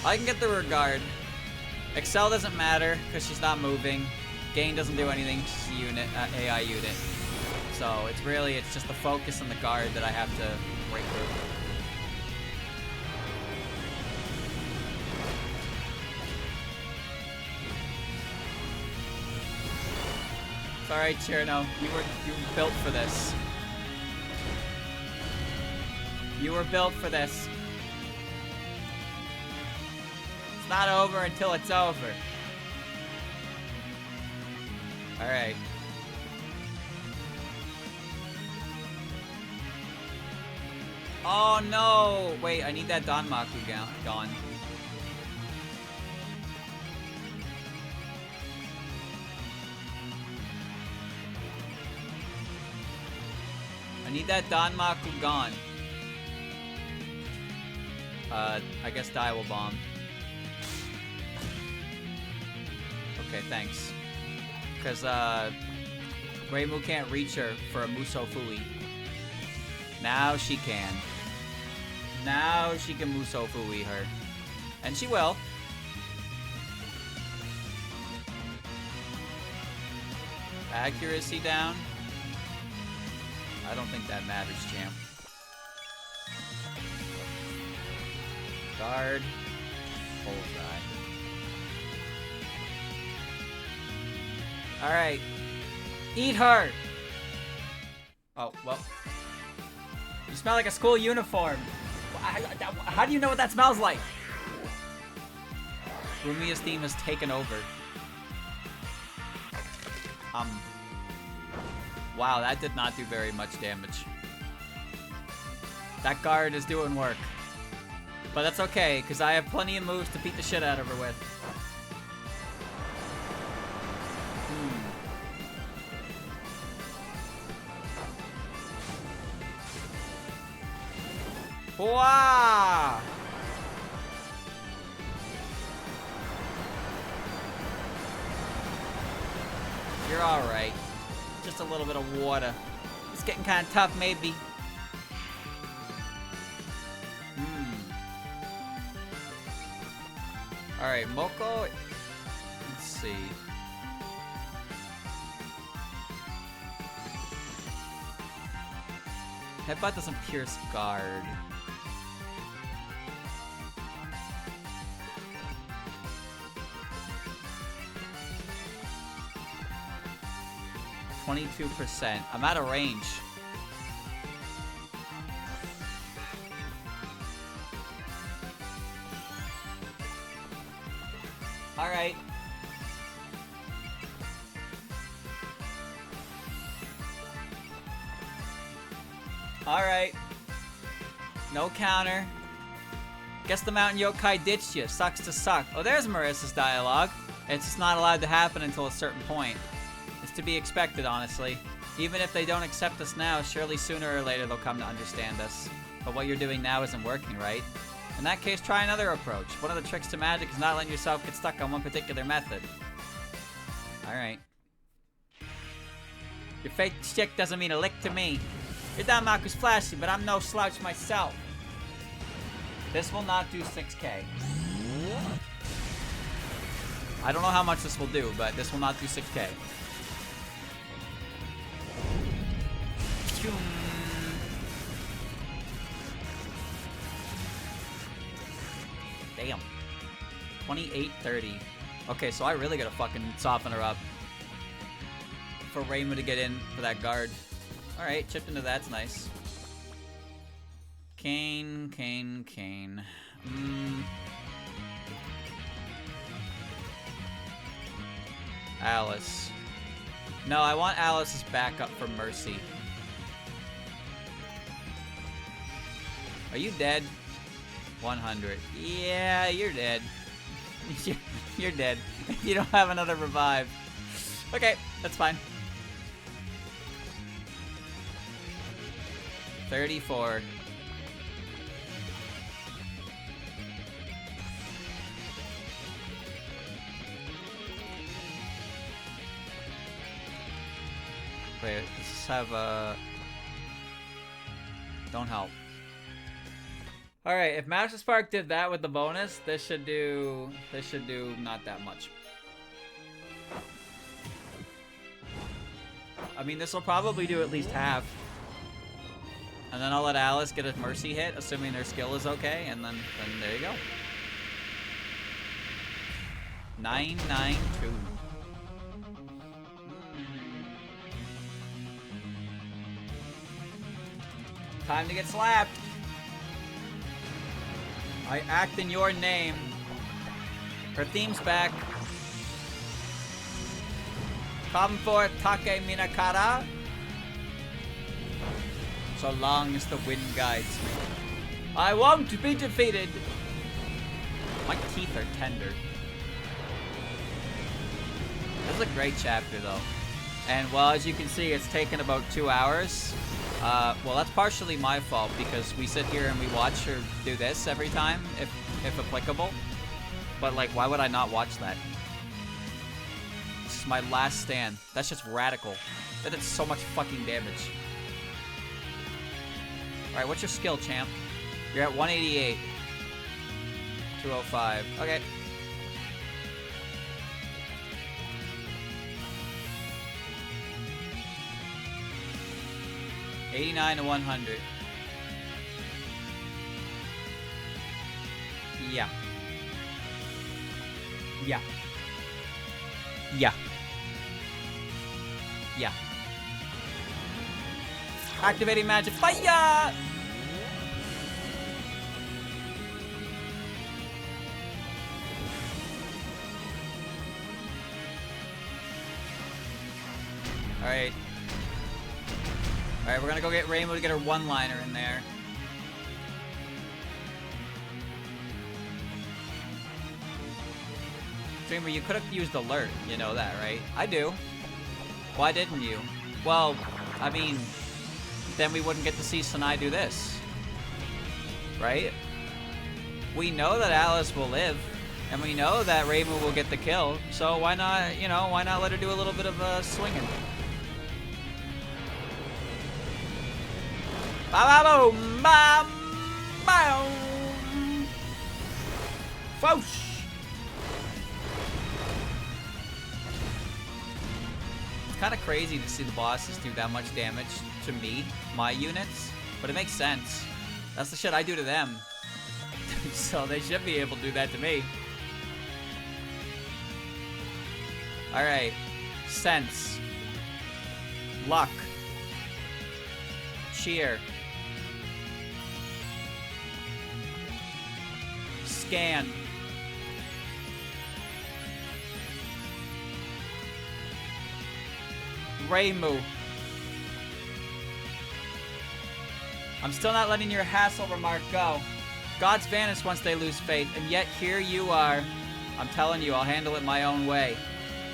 I can get the regard. Excel doesn't matter, because she's not moving. Gain doesn't do anything, she's a unit, AI unit. So, it's just the focus and the guard that I have to break through. Alright, Cherno, you were built for this. You were built for this. It's not over until it's over. Alright. Oh no! Wait, I need that Danmaku gone. I need that Danmaku gone. I guess Dai will bomb. Okay, thanks. Because, Reimu can't reach her for a Muso Fui. Now she can. Now she can Muso Fui her. And she will. Accuracy down. I don't think that matters, champ. Guard. Bullseye. Alright. Eat her! Oh, well. You smell like a school uniform. How do you know what that smells like? Rumia's theme has taken over. Wow, that did not do very much damage. That guard is doing work. But that's okay, because I have plenty of moves to beat the shit out of her with. Wow! You're alright. Just a little bit of water. It's getting kind of tough, maybe. Alright, Moko. Let's see. Headbutt doesn't pierce guard. %. I'm out of range. Alright. Alright. No counter. Guess the mountain yokai ditched you. Sucks to suck. Oh, there's Marissa's dialogue. It's just not allowed to happen until a certain point. It's to be expected, honestly. Even if they don't accept us now, surely sooner or later they'll come to understand us. But what you're doing now isn't working, right? In that case, try another approach. One of the tricks to magic is not letting yourself get stuck on one particular method. Alright. Your fake chick doesn't mean a lick to me. Your Danmaku is flashy, but I'm no slouch myself. This will not do 6k. I don't know how much this will do, but this will not do 6k. Damn. 28-30. Okay, so I really gotta fucking soften her up for Raymond to get in for that guard. Alright, chipped into that's nice. Kane. Alice. No, I want Alice's backup for Mercy. Are you dead? 100. Yeah, you're dead. You're dead. You don't have another revive. Okay, that's fine. 34. Wait, let's have a... Don't help. Alright, if Master Spark did that with the bonus, this should do not that much. I mean, this will probably do at least half. And then I'll let Alice get a Mercy hit, assuming their skill is okay, and then there you go. 992. Time to get slapped. I act in your name. Her theme's back. Come forth, Take Minakara. So long as the wind guides me. I won't be defeated. My teeth are tender. This is a great chapter, though. And, well, as you can see, it's taken about 2 hours. Well, that's partially my fault, because we sit here and we watch her do this every time, if applicable. But, like, why would I not watch that? This is my last stand. That's just radical. That did so much fucking damage. Alright, what's your skill, champ? You're at 188. 205. Okay. $89 to 100. Yeah. Yeah. Yeah. Yeah. Activating magic. Fire! Alright. Alright, we're gonna go get Rainbow to get her one-liner in there. Dreamer, you could have used alert, you know that, right? I do. Why didn't you? Well, I mean, then we wouldn't get to see Snae do this. right? We know that Alice will live, and we know that Reimu will get the kill, so why not, you know, why not let her do a little bit of swinging? Ba-ba-boom! Ba-boom! Foosh! It's kind of crazy to see the bosses do that much damage to me, my units, but it makes sense. That's the shit I do to them. So they should be able to do that to me. Alright. Sense. Luck. Cheer. Scan. Reimu. I'm still not letting your hassle remark go. Gods vanish once they lose faith, and yet here you are. I'm telling you, I'll handle it my own way.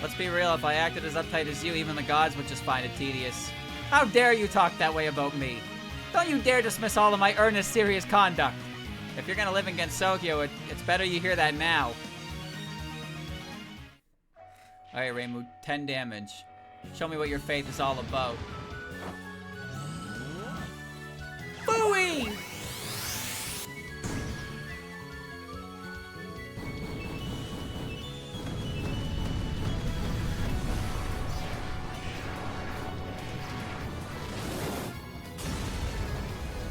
Let's be real, if I acted as uptight as you, even the gods would just find it tedious. How dare you talk that way about me? Don't you dare dismiss all of my earnest, serious conduct. If you're gonna live in Gensokyo, it's better you hear that now. Alright, Reimu, 10 damage. Show me what your faith is all about. Booey!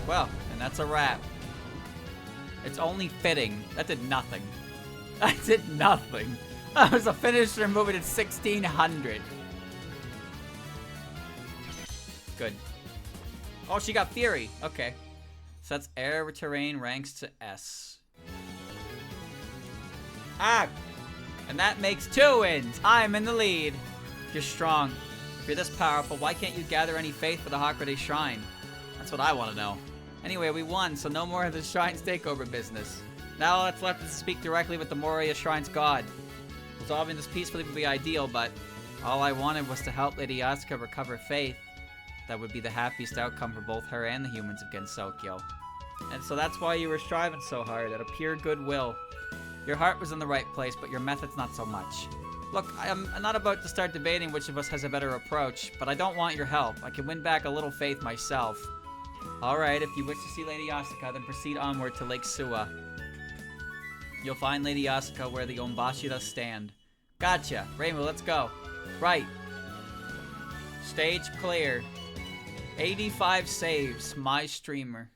Well, and that's a wrap. It's only fitting. That did nothing. That did nothing. That was a finisher moving at 1600. Good. Oh, she got Fury. Okay. So that's air terrain ranks to S. Ah! And that makes 2 wins. I'm in the lead. You're strong. If you're this powerful, why can't you gather any faith for the Hakurei Shrine? That's what I want to know. Anyway, we won, so no more of the Shrine's takeover business. Now all that's left is to speak directly with the Moria Shrine's god. Resolving this peacefully would be ideal, but all I wanted was to help Lady Asuka recover faith. That would be the happiest outcome for both her and the humans of Gensokyo. And so that's why you were striving so hard, out of pure goodwill. Your heart was in the right place, but your methods not so much. Look, I'm not about to start debating which of us has a better approach, but I don't want your help. I can win back a little faith myself. Alright, if you wish to see Lady Asuka, then proceed onward to Lake Suwa. You'll find Lady Asuka where the Onbashira stand. Gotcha. Reimu, let's go. Right. Stage clear. 85 saves. My streamer.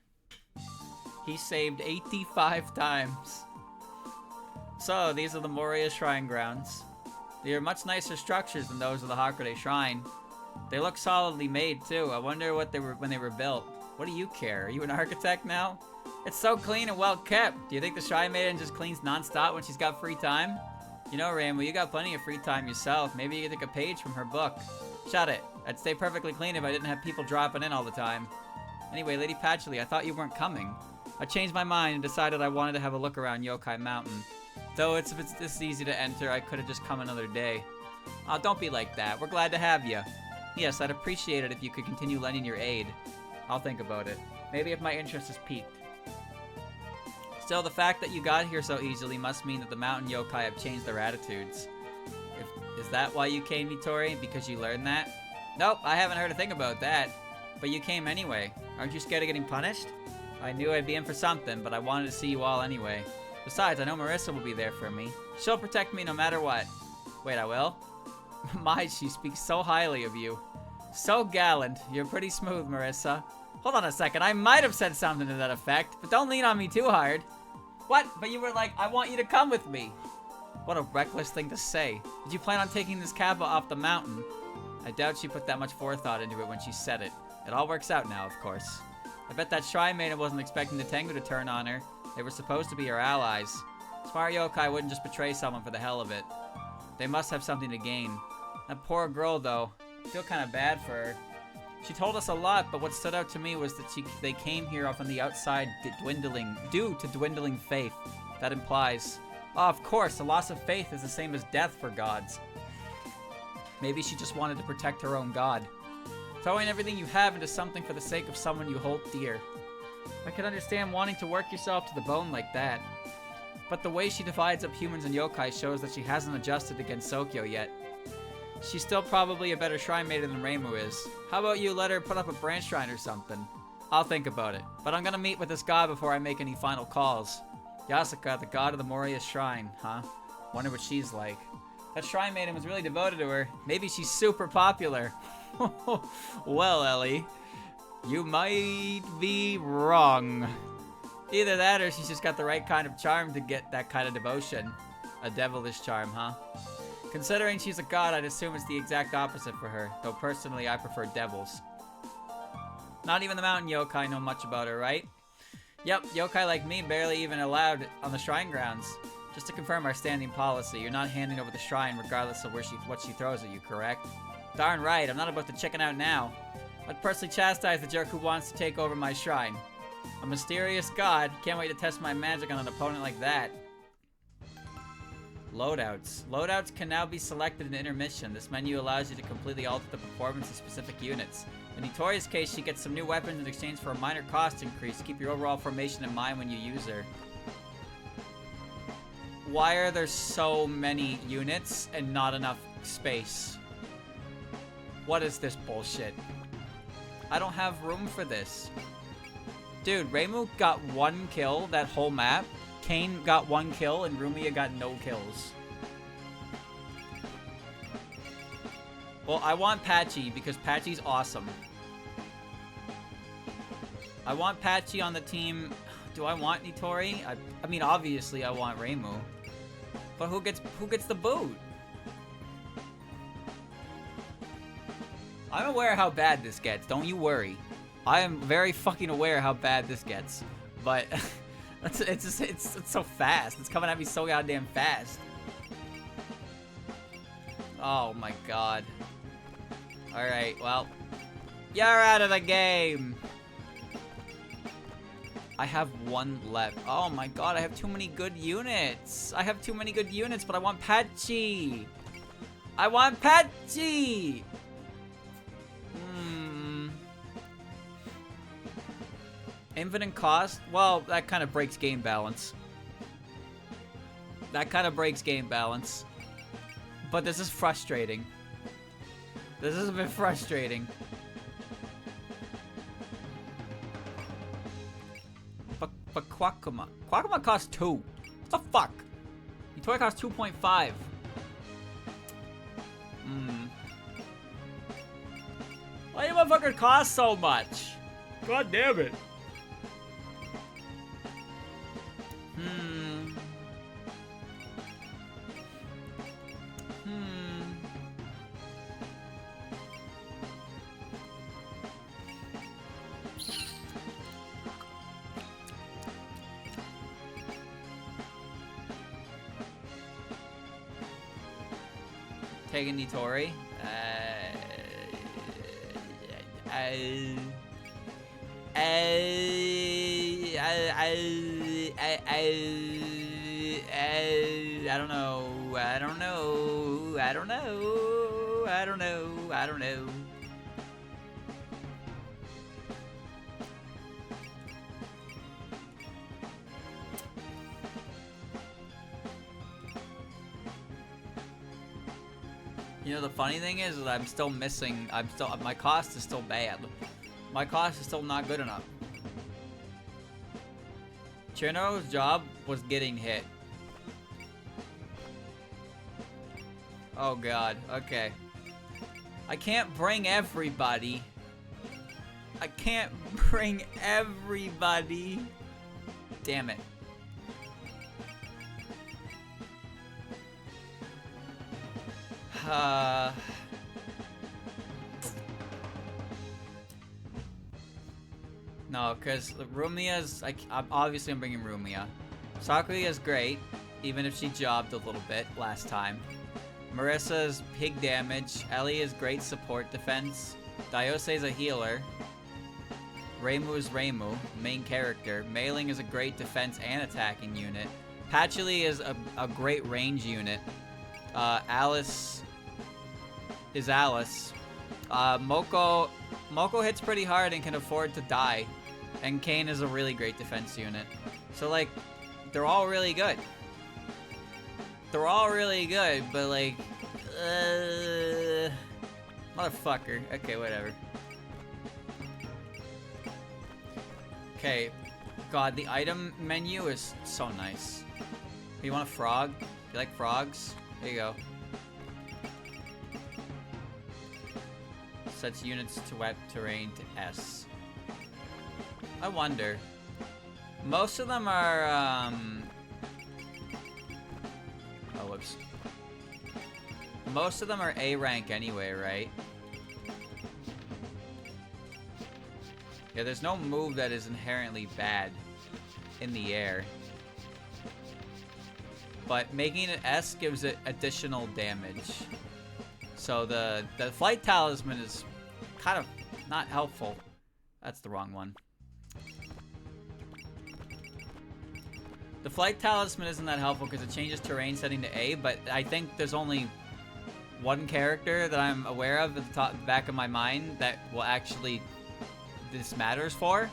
He saved 85 times. So, these are the Moria Shrine grounds. They are much nicer structures than those of the Hakurei Shrine. They look solidly made, too. I wonder what they were when they were built. What do you care? Are you an architect now? It's so clean and well kept. Do you think the Shrine Maiden just cleans non-stop when she's got free time? You know, Reimu, you got plenty of free time yourself. Maybe you could take a page from her book. Shut it. I'd stay perfectly clean if I didn't have people dropping in all the time. Anyway, Lady Patchouli, I thought you weren't coming. I changed my mind and decided I wanted to have a look around Yokai Mountain. Though if it's this easy to enter, I could have just come another day. Oh, don't be like that. We're glad to have you. Yes, I'd appreciate it if you could continue lending your aid. I'll think about it. Maybe if my interest is piqued. Still, the fact that you got here so easily must mean that the mountain yokai have changed their attitudes. Is that why you came, Nitori? Because you learned that? Nope, I haven't heard a thing about that. But you came anyway. Aren't you scared of getting punished? I knew I'd be in for something, but I wanted to see you all anyway. Besides, I know Marissa will be there for me. She'll protect me no matter what. Wait, I will? My, she speaks so highly of you. So gallant. You're pretty smooth, Marissa. Hold on a second, I might have said something to that effect, but don't lean on me too hard. What? But you were like, I want you to come with me. What a reckless thing to say. Did you plan on taking this Kappa off the mountain? I doubt she put that much forethought into it when she said it. It all works out now, of course. I bet that Shrine Maiden wasn't expecting the Tengu to turn on her. They were supposed to be her allies. Smart yokai wouldn't just betray someone for the hell of it. They must have something to gain. That poor girl, though. I feel kind of bad for her. She told us a lot, but what stood out to me was that they came here off on the outside due to dwindling faith. That implies... Oh, of course, the loss of faith is the same as death for gods. Maybe she just wanted to protect her own god. Throwing everything you have into something for the sake of someone you hold dear. I could understand wanting to work yourself to the bone like that. But the way she divides up humans and yokai shows that she hasn't adjusted to Gensokyo yet. She's still probably a better shrine maiden than Reimu is. How about you let her put up a branch shrine or something? I'll think about it. But I'm gonna meet with this god before I make any final calls. Yasuka, the god of the Moria Shrine, huh? Wonder what she's like. That shrine maiden was really devoted to her. Maybe she's super popular. Well, Ellie, you might be wrong. Either that or she's just got the right kind of charm to get that kind of devotion. A devilish charm, huh? Considering she's a god, I'd assume it's the exact opposite for her. Though personally, I prefer devils. Not even the mountain yokai know much about her, right? Yep, yokai like me barely even allowed on the shrine grounds. Just to confirm our standing policy, you're not handing over the shrine regardless of what she throws at you, correct? Darn right, I'm not about to chicken out now. I'd personally chastise the jerk who wants to take over my shrine. A mysterious god, can't wait to test my magic on an opponent like that. Loadouts. Loadouts can now be selected in intermission. This menu allows you to completely alter the performance of specific units. In Itori's case, she gets some new weapons in exchange for a minor cost increase. Keep your overall formation in mind when you use her. Why are there so many units and not enough space? What is this bullshit? I don't have room for this. Dude, Reimu got 1 kill that whole map. Kane got 1 kill and Rumia got no kills. Well, I want Patchy because Patchy's awesome. I want Patchy on the team. Do I want Nitori? I mean, obviously I want Reimu. But who gets the boot? I'm aware how bad this gets. Don't you worry. I am very fucking aware how bad this gets. But it's so fast. It's coming at me so goddamn fast. Oh my god. Alright, well. You're out of the game! I have 1 left. Oh my god, I have too many good units. I have too many good units, but I want Patchy. I want Patchy! Infinite cost? Well, that kind of breaks game balance. That kind of breaks game balance. But this is frustrating. This is a bit frustrating. But Quackuma. Quackuma costs 2. What the fuck? Nitori costs 2.5. Why do motherfuckers cost so much? God damn it. Taking Nitori. I don't know. I don't know. I don't know. I don't know. I don't know. You know, the funny thing is that I'm still missing, my cost is still bad. My cost is still not good enough. Chino's job was getting hit. Oh god, okay. I can't bring everybody. I can't bring everybody. Damn it. No, because Rumia's, obviously I'm bringing Rumia. Sakuya's great, even if she jobbed a little bit last time. Marissa's pig damage. Ellie is great support defense. Daiyose's a healer. Reimu is Reimu, main character. Mailing is a great defense and attacking unit. Patchouli is a great range unit. Alice is Alice. Moko hits pretty hard and can afford to die. And Kain is a really great defense unit. So, like, they're all really good. They're all really good, but, like, motherfucker. Okay, whatever. Okay. God, the item menu is so nice. You want a frog? You like frogs? There you go. Sets units to wet terrain to S. I wonder. Most of them are, oh, whoops. Most of them are A rank anyway, right? Yeah, there's no move that is inherently bad in the air. But making it S gives it additional damage. So the flight talisman is kind of not helpful. That's the wrong one. The flight talisman isn't that helpful because it changes terrain setting to A, but I think there's only one character that I'm aware of at the back of my mind that will actually this matters for.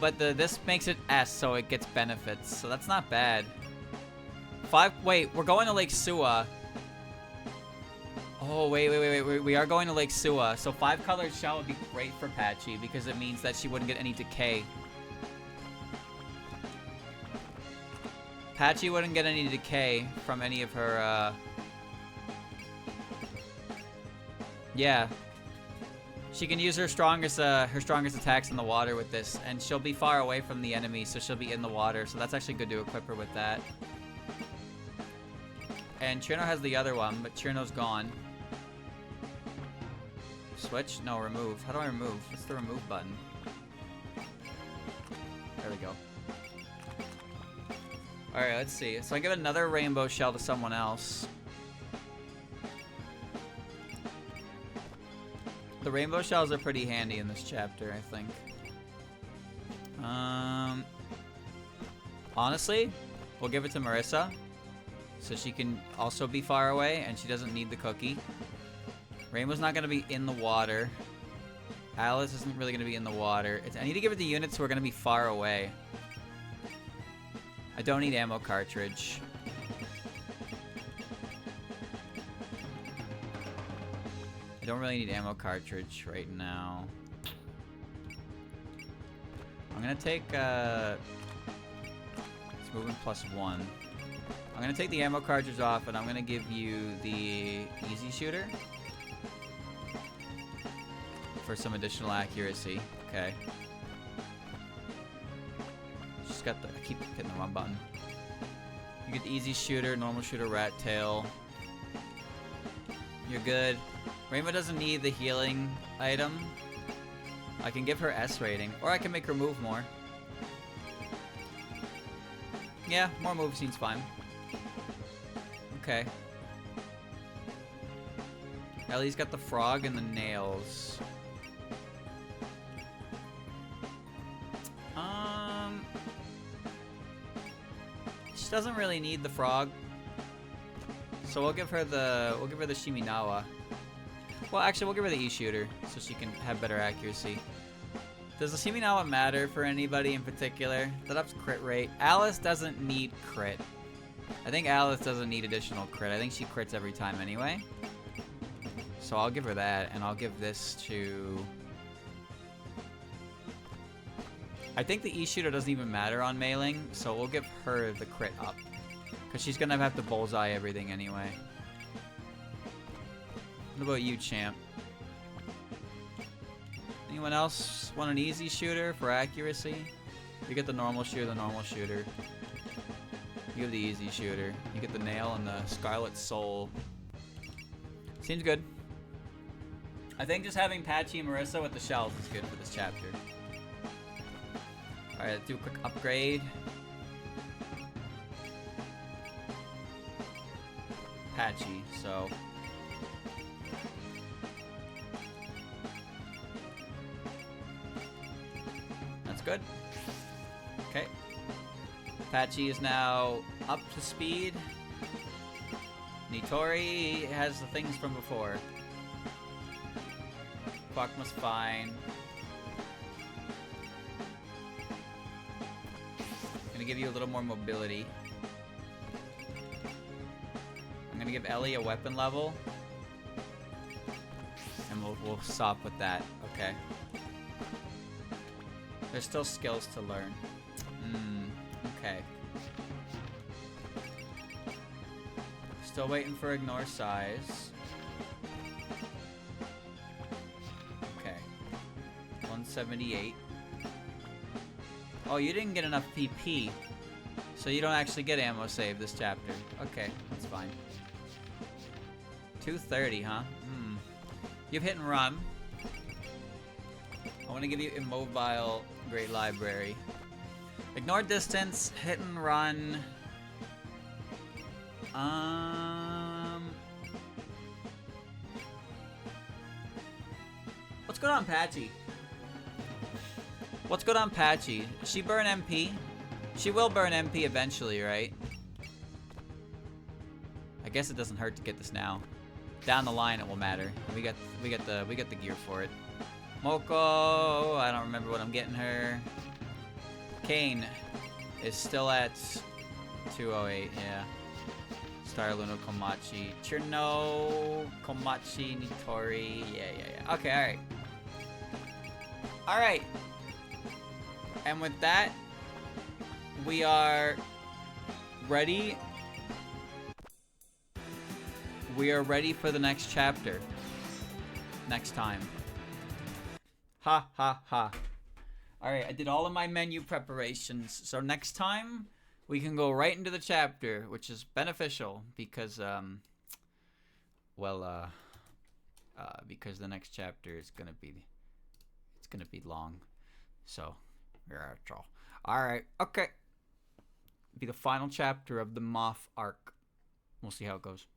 But this makes it S, so it gets benefits. So that's not bad. Wait, we're going to Lake Sua. Oh, wait. We are going to Lake Sua. So 5-colored shell would be great for Patchy because it means that she wouldn't get any decay. Patchy wouldn't get any decay from any of her, yeah. She can use her strongest attacks in the water with this, and she'll be far away from the enemy, so she'll be in the water. So that's actually good to equip her with that. And Chirno has the other one, but Chirno's gone. Switch? No, remove. How do I remove? What's the remove button? There we go. Alright, let's see. So I give another rainbow shell to someone else. The rainbow shells are pretty handy in this chapter, I think. Honestly, we'll give it to Marissa. So she can also be far away, and she doesn't need the cookie. Rainbow's not going to be in the water. Alice isn't really going to be in the water. I need to give it to units who are going to be far away. I don't need ammo cartridge. I don't really need ammo cartridge right now. I'm going to take, it's movement +1. I'm going to take the ammo cartridge off, and I'm going to give you the easy shooter for some additional accuracy. Okay. Just got the... I keep hitting the wrong button. You get the easy shooter, normal shooter, rat tail. You're good. Rainbow doesn't need the healing item. I can give her S rating, or I can make her move more. Yeah, more move seems fine. Okay. Ellie's got the frog and the nails. She doesn't really need the frog, so we'll give her the Shiminawa. Well, actually, we'll give her the E-shooter so she can have better accuracy. Does the Shiminawa matter for anybody in particular? That ups crit rate. Alice doesn't need crit. I think Alice doesn't need additional crit. I think she crits every time anyway. So I'll give her that, and I'll give this to... I think the E-shooter doesn't even matter on mailing, so we'll give her the crit up. Because she's going to have to bullseye everything anyway. What about you, champ? Anyone else want an easy shooter for accuracy? You get the normal shooter, You have the easy shooter. You get the nail and the Scarlet Soul. Seems good. I think just having Patchy and Marissa with the shells is good for this chapter. Alright, let's do a quick upgrade. Patchy, so... That's good. Okay. Patchy is now up to speed. Nitori has the things from before. Quackma's fine. give you a little more mobility. I'm gonna give Ellie a weapon level. And we'll stop with that. Okay. There's still skills to learn. Okay. Still waiting for ignore size. Okay. 178. Oh, you didn't get enough PP. So you don't actually get ammo save this chapter. Okay, that's fine. 230, huh? You've hit and run. I want to give you immobile Great Library. Ignore distance, hit and run. What's good on Patchy? What's good on Patchy? Does she burn MP? She will burn MP eventually, right? I guess it doesn't hurt to get this now. Down the line it will matter. We got the gear for it. Moko, I don't remember what I'm getting her. Kane is still at 208, yeah. Star Luna Komachi. Cherno, Komachi, Nitori. Yeah. Okay, alright. Alright. And with that, we are ready. We are ready for the next chapter. Next time. Ha ha ha. Alright, I did all of my menu preparations. So next time, we can go right into the chapter, which is beneficial because, because the next chapter is gonna be, it's gonna be long. So, yeah, alright, okay. Be the final chapter of the Moth arc. We'll see how it goes.